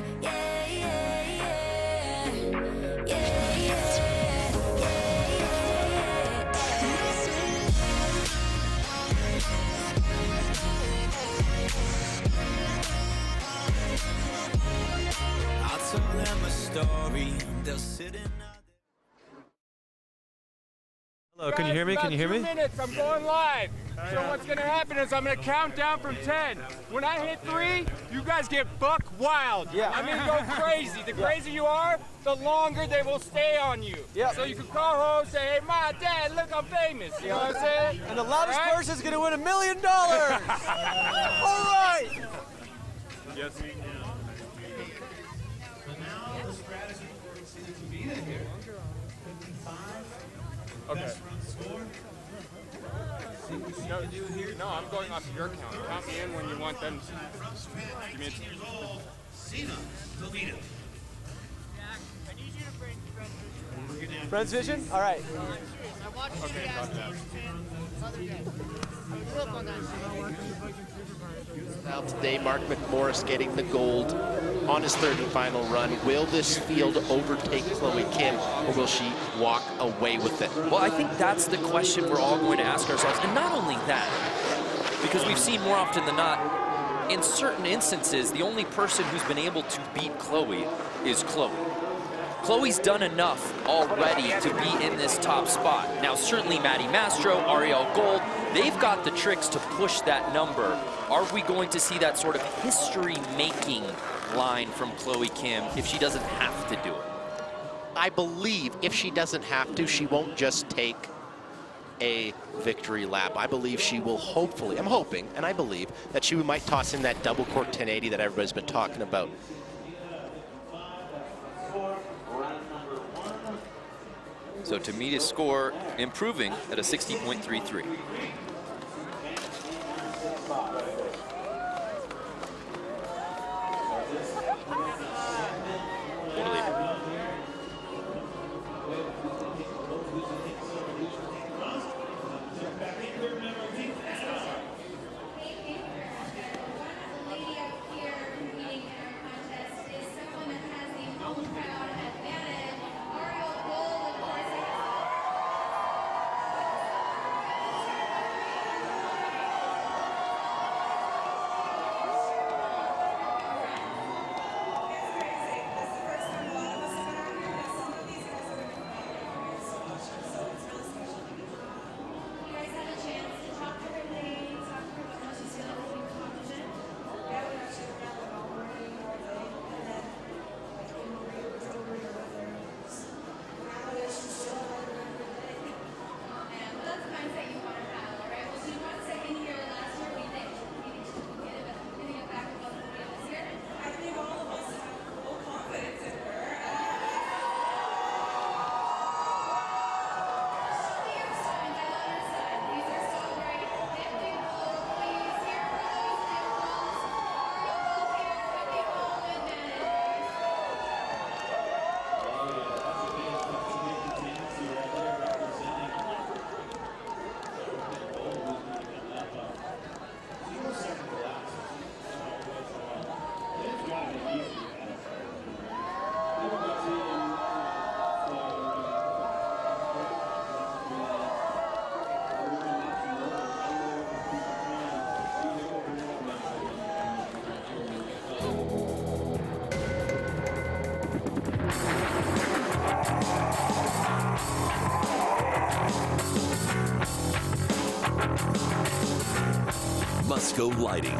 Hello, can you hear me? Can you hear me? 2 minutes, I'm going live. So what's gonna happen is I'm gonna count down from 10. When I hit 3, you guys get buck wild. Yeah. I'm gonna go crazy. The crazier you are, the longer they will stay on you. Yeah. So you can call home, say, hey, Ma, Dad, look, I'm famous. You know what I'm saying? And the loudest person is gonna win $1 million. All right. Yes. Okay. No, I'm going off your count. Count me in when you want them to. Give me a Friends Vision? All right. Okay, got that. Now today, Mark McMorris getting the gold on his third and final run. Will this field overtake Chloe Kim, or will she walk away with it? Well, I think that's the question we're all going to ask ourselves. And not only that, because we've seen more often than not, in certain instances, the only person who's been able to beat Chloe is Chloe. Chloe's done enough already to be in this top spot. Now, certainly Maddie Mastro, Arielle Cole, they've got the tricks to push that number. Are we going to see that sort of history-making line from Chloe Kim if she doesn't have to do it? I believe if she doesn't have to, she won't just take a victory lap. I believe she will hopefully, I'm hoping, and I believe, that she might toss in that double cork 1080 that everybody's been talking about. So Tamita's score improving at a 60.33. Musco Lighting.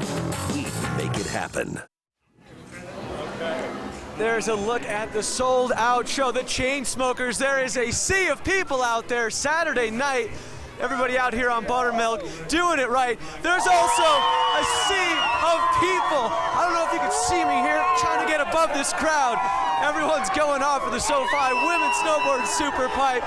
We make it happen. There's a look at the sold-out show, the Chainsmokers. There is a sea of people out there Saturday night. Everybody out here on Buttermilk doing it right. There's also a sea of people. I don't know if you can see me here, trying to get above this crowd. Everyone's going off for the SoFi Women's Snowboard SuperPipe.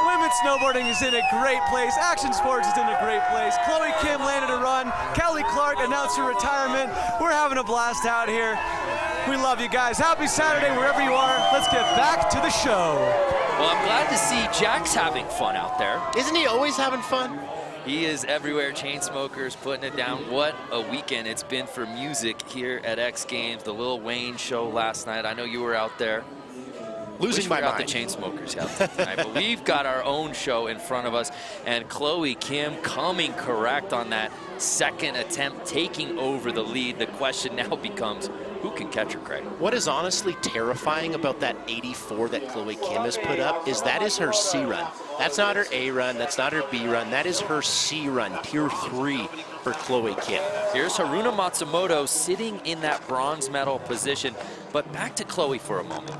Women's snowboarding is in a great place. Action sports is in a great place. Chloe Kim landed a run. Kelly Clark announced her retirement. We're having a blast out here. We love you guys. Happy Saturday wherever you are. Let's get back to the show. Well, I'm glad to see Jack's having fun out there. Isn't he always having fun? He is everywhere, Chainsmokers putting it down. What a weekend it's been for music here at X Games. The Lil Wayne show last night. I know you were out there. Losing my mind. The Chainsmokers out there tonight, but we've got our own show in front of us, and Chloe Kim coming correct on that second attempt, taking over the lead. The question now becomes, who can catch her, Craig? What is honestly terrifying about that 84 that Chloe Kim has put up is that is her C run. That's not her A run, that's not her B run, that is her C run, tier 3 for Chloe Kim. Here's Haruna Matsumoto sitting in that bronze medal position, but back to Chloe for a moment.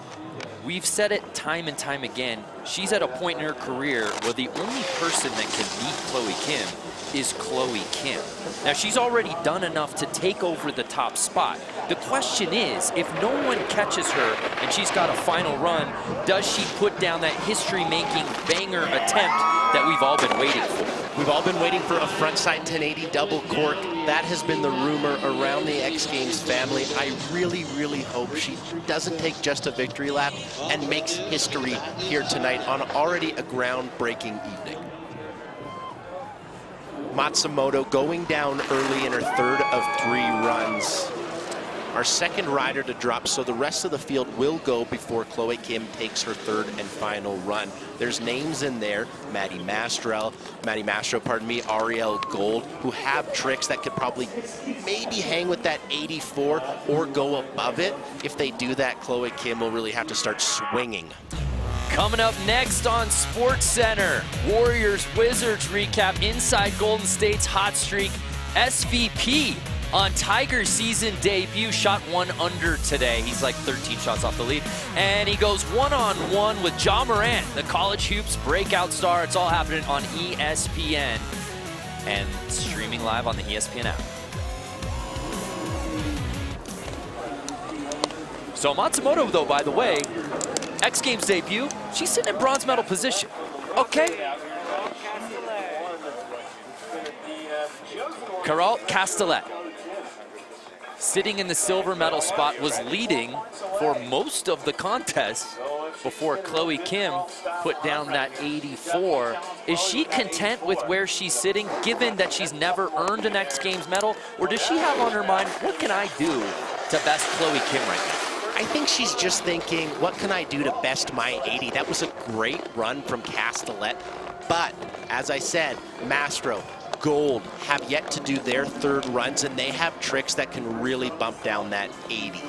We've said it time and time again, she's at a point in her career where the only person that can beat Chloe Kim is Chloe Kim. Now, she's already done enough to take over the top spot. The question is, if no one catches her and she's got a final run, does she put down that history-making banger attempt that we've all been waiting for? We've all been waiting for a frontside 1080 double cork. That has been the rumor around the X Games family. I really, really hope she doesn't take just a victory lap and makes history here tonight on already a groundbreaking evening. Matsumoto going down early in her third of 3 runs. Our second rider to drop, so the rest of the field will go before Chloe Kim takes her third and final run. There's names in there, Maddie Mastro, Arielle Cole, who have tricks that could probably maybe hang with that 84 or go above it. If they do that, Chloe Kim will really have to start swinging. Coming up next on SportsCenter, Warriors Wizards recap inside Golden State's hot streak. SVP on Tiger's season debut, shot 1 under today. He's like 13 shots off the lead. And he goes one-on-one with Ja Morant, the college hoops breakout star. It's all happening on ESPN and streaming live on the ESPN app. So Matsumoto, though, by the way, X Games debut, she's sitting in bronze medal position. Okay. Carol Castellet, sitting in the silver medal spot, was leading for most of the contest before Chloe Kim put down that 84. Is she content with where she's sitting, given that she's never earned an X Games medal? Or does she have on her mind, what can I do to best Chloe Kim right now? I think she's just thinking, what can I do to best my 80? That was a great run from Castellet. But, as I said, Mastro, Gold have yet to do their third runs, and they have tricks that can really bump down that 80.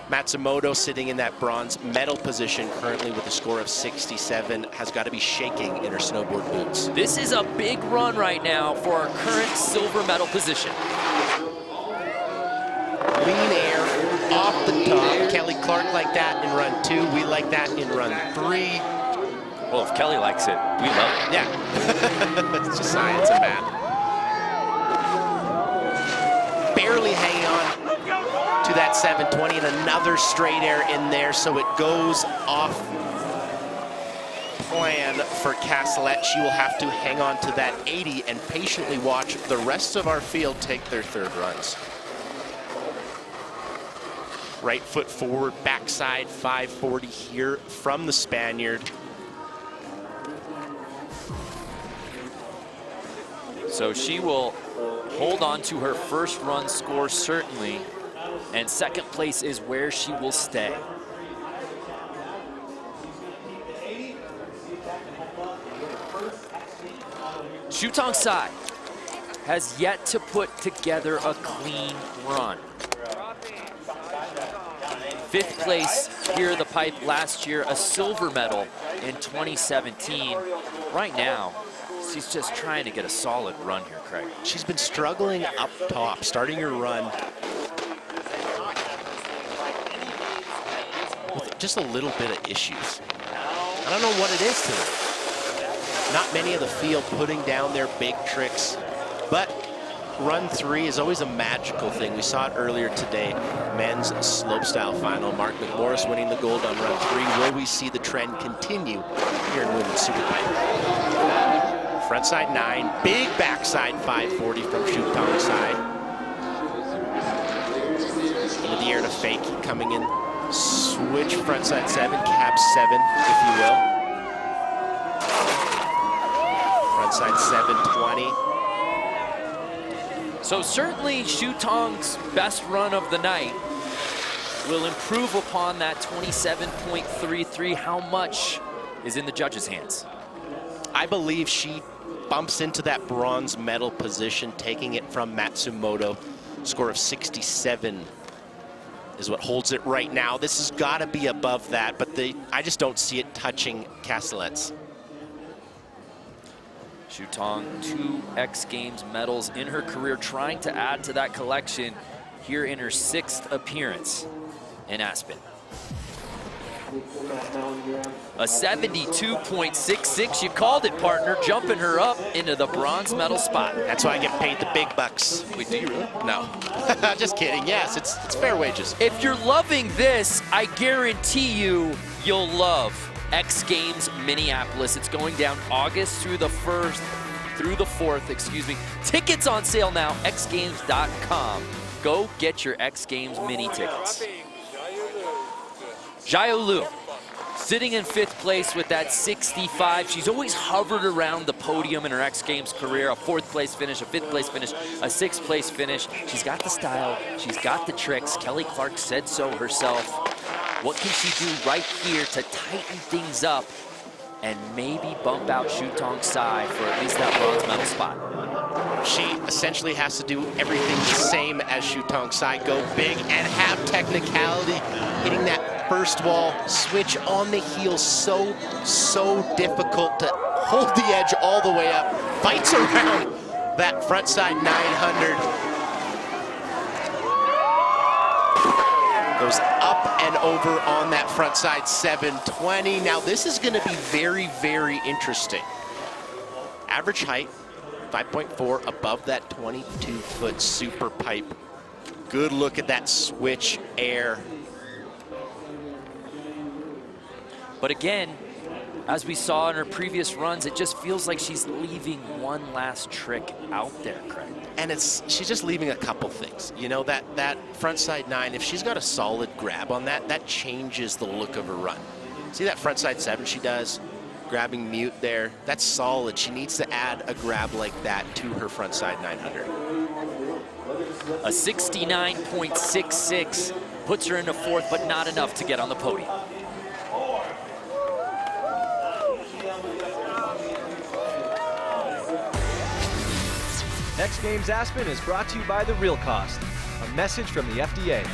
Matsumoto, sitting in that bronze medal position currently with a score of 67, has got to be shaking in her snowboard boots. This is a big run right now for our current silver medal position. Lean air off the top. Kelly Clark like that in run 2. We like that in run 3. Well, if Kelly likes it, we love it. Yeah. It's just science and math. Barely hanging on to that 720, and another straight air in there, so it goes off plan for Castellet. She will have to hang on to that 80 and patiently watch the rest of our field take their third runs. Right foot forward, backside 540 here from the Spaniard. So she will hold on to her first run score, certainly, and second place is where she will stay. Shutong Sai has yet to put together a clean run. 5th place here at the pipe last year, a silver medal in 2017. Right now, she's just trying to get a solid run here, Craig. She's been struggling up top, starting her run with just a little bit of issues. I don't know what it is to her. Not many of the field putting down their big tricks, but run 3 is always a magical thing. We saw it earlier today, men's slopestyle final. Mark McMorris winning the gold on run 3. Will we see the trend continue here in women's SuperPipe? Frontside 9, big backside 540 from Shutong Sai. Into the air to fake, coming in Switch frontside 7, cab 7, if you will. Frontside 720. So certainly Shutong's best run of the night will improve upon that 27.33. How much is in the judges' hands? I believe she bumps into that bronze medal position, taking it from Matsumoto. Score of 67 is what holds it right now. This has got to be above that, but I just don't see it touching Castellet's. Shutong, 2 X Games medals in her career, trying to add to that collection here in her 6th appearance in Aspen. A 72.66, you called it, partner, jumping her up into the bronze medal spot. That's why I get paid the big bucks. Wait, do you really? No. Just kidding. Yes, it's fair wages. If you're loving this, I guarantee you'll love X Games Minneapolis. It's going down August through the 4th, excuse me. Tickets on sale now, xgames.com. Go get your X Games mini tickets. Jiaolu, sitting in 5th place with that 65. She's always hovered around the podium in her X Games career. A 4th place finish, a 5th place finish, a 6th place finish. She's got the style, she's got the tricks. Kelly Clark said so herself. What can she do right here to tighten things up and maybe bump out Shutong Sai for at least that bronze medal spot? She essentially has to do everything the same as Shutong Sai. Go big and have technicality. Hitting that first wall, switch on the heel, so difficult to hold the edge all the way up. Fights around that front side 900. Goes up and over on that front side 720. Now this is gonna be very, very interesting. Average height, 5.4, above that 22-foot super pipe. Good look at that switch air. But again, as we saw in her previous runs, it just feels like she's leaving one last trick out there, Craig. And she's just leaving a couple things. You know, that front side 9, if she's got a solid grab on that changes the look of her run. See that front side 7 she does? Grabbing mute there, that's solid. She needs to add a grab like that to her front side 900. A 69.66 puts her into 4th, but not enough to get on the podium. X Games Aspen is brought to you by The Real Cost. A message from the FDA.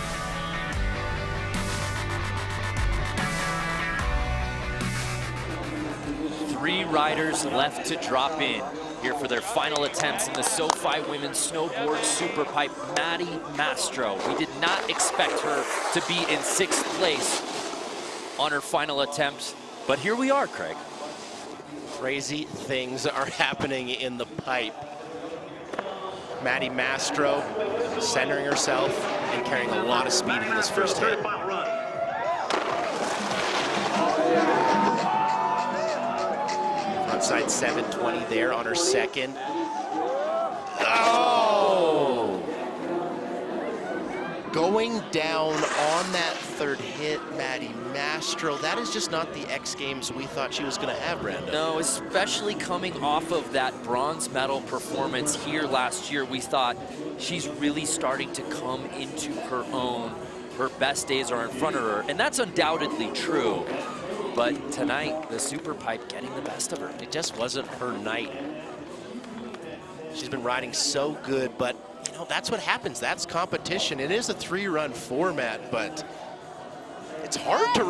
Three riders left to drop in here for their final attempts in the SoFi Women's Snowboard SuperPipe. Maddie Mastro. We did not expect her to be in 6th place on her final attempt, but here we are, Craig. Crazy things are happening in the pipe. Maddie Mastro centering herself and carrying a lot of speed in this first hit. Frontside 720 there on her second. Oh! Going down on that 3rd hit, Maddie Mastro. That is just not the X Games we thought she was going to have, Brando. No, especially coming off of that bronze medal performance here last year, we thought she's really starting to come into her own. Her best days are in front of her, and that's undoubtedly true. But tonight, the SuperPipe getting the best of her. It just wasn't her night. She's been riding so good, but you know, that's what happens. That's competition. It is a 3-run format, but it's hard to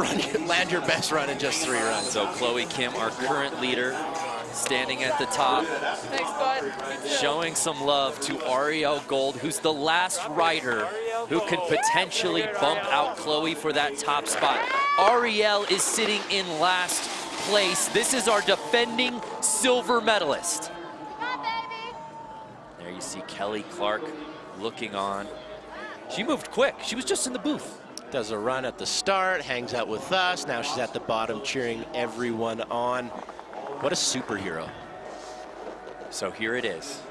land your best run in just 3 runs. So Chloe Kim, our current leader, standing at the top. Thanks, bud. Showing some love to Arielle Cole, who's the last rider who can potentially bump out Chloe for that top spot. Arielle is sitting in last place. This is our defending silver medalist. There you see Kelly Clark looking on. She moved quick. She was just in the booth. Does a run at the start, hangs out with us. Now she's at the bottom cheering everyone on. What a superhero. So here it is.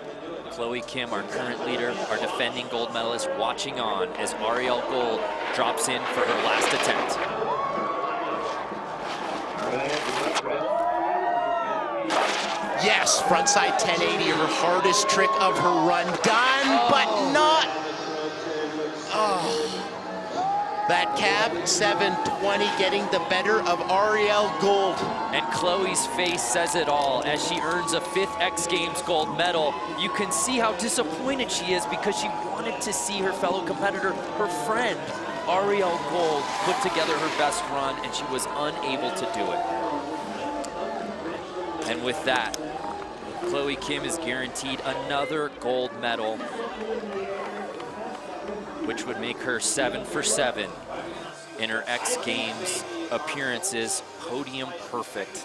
Chloe Kim, our current leader, our defending gold medalist, watching on as Arielle Cole drops in for her last attempt. Yes, frontside 1080, her hardest trick of her run. Done, but not. Oh. That cab 720 getting the better of Arielle Cole. And Chloe's face says it all. As she earns a 5th X Games gold medal, you can see how disappointed she is because she wanted to see her fellow competitor, her friend, Arielle Cole, put together her best run, and she was unable to do it. And with that, Chloe Kim is guaranteed another gold medal, which would make her 7 for 7 in her X Games appearances, podium perfect.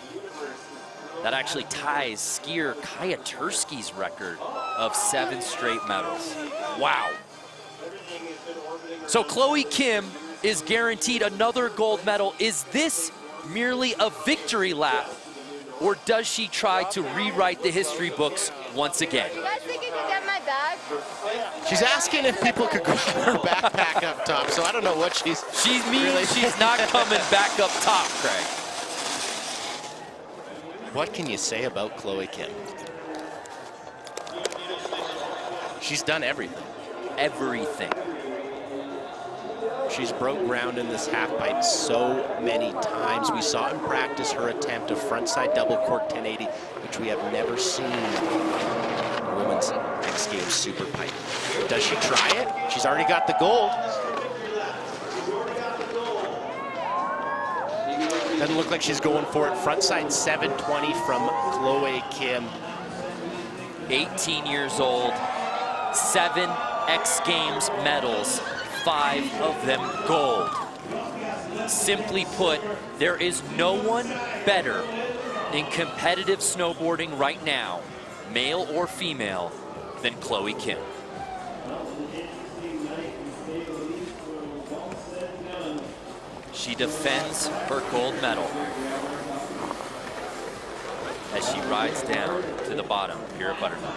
That actually ties skier Kaya Tursky's record of 7 straight medals. Wow. So Chloe Kim is guaranteed another gold medal. Is this merely a victory lap, or does she try to rewrite the history books once again? You guys think you can get my bag? She's asking if people could grab her backpack up top, so I don't know what she's... She means she's not coming back up top, Craig. What can you say about Chloe Kim? She's done everything. Everything. She's broke ground in this half pipe so many times. We saw in practice her attempt of frontside double cork 1080, which we have never seen in the women's X Games SuperPipe. Does she try it? She's already got the gold. Doesn't look like she's going for it. Frontside 720 from Chloe Kim. 18 years old, 7 X Games medals, 5 of them gold. Simply put, there is no one better in competitive snowboarding right now, male or female, than Chloe Kim. She defends her gold medal as she rides down to the bottom here at Buttermilk.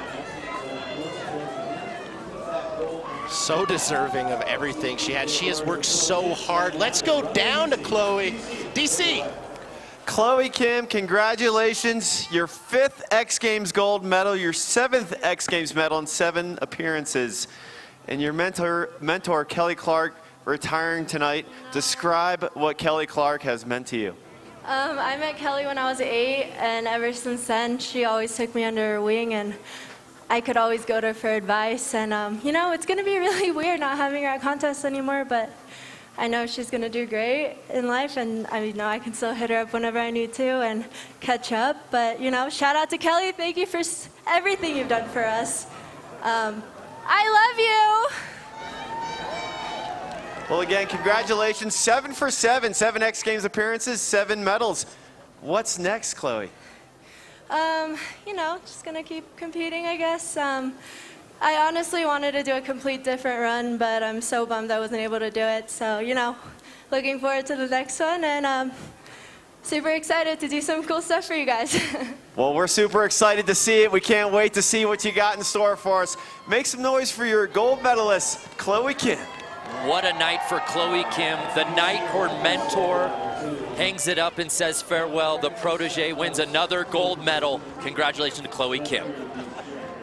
So deserving of everything she had. She has worked so hard. Let's go down to Chloe. DC. Chloe Kim, congratulations. Your 5th X Games gold medal, your 7th X Games medal in 7 appearances. And your mentor, Kelly Clark, retiring tonight. Describe what Kelly Clark has meant to you. I met Kelly when I was 8, and ever since then, she always took me under her wing, and I could always go to her for advice. And, you know, it's going to be really weird not having her at contests anymore, but I know she's going to do great in life, and I know I can still hit her up whenever I need to and catch up. But, you know, shout out to Kelly. Thank you for everything you've done for us. I love you. Well, again, congratulations. 7 for 7, 7 X Games appearances, 7 medals. What's next, Chloe? You know, just gonna keep competing, I guess. I honestly wanted to do a complete different run, but I'm so bummed I wasn't able to do it. So, you know, looking forward to the next one, and super excited to do some cool stuff for you guys. Well, we're super excited to see it. We can't wait to see what you got in store for us. Make some noise for your gold medalist, Chloe Kim. What a night for Chloe Kim. The night her mentor hangs it up and says farewell. The protege wins another gold medal. Congratulations to Chloe Kim.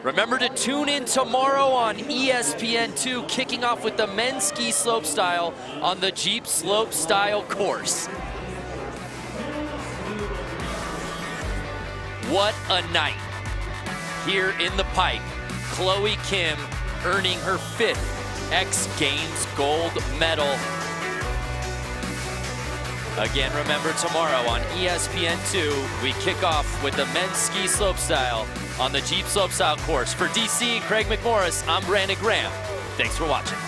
Remember to tune in tomorrow on ESPN2, kicking off with the men's ski slopestyle on the Jeep Slopestyle course. What a night here in the pipe. Chloe Kim earning her 5th X Games gold medal. Again, remember tomorrow on ESPN2, we kick off with the men's ski slopestyle on the Jeep Slopestyle course. For DC and Craig McMorris, I'm Brandon Graham. Thanks for watching.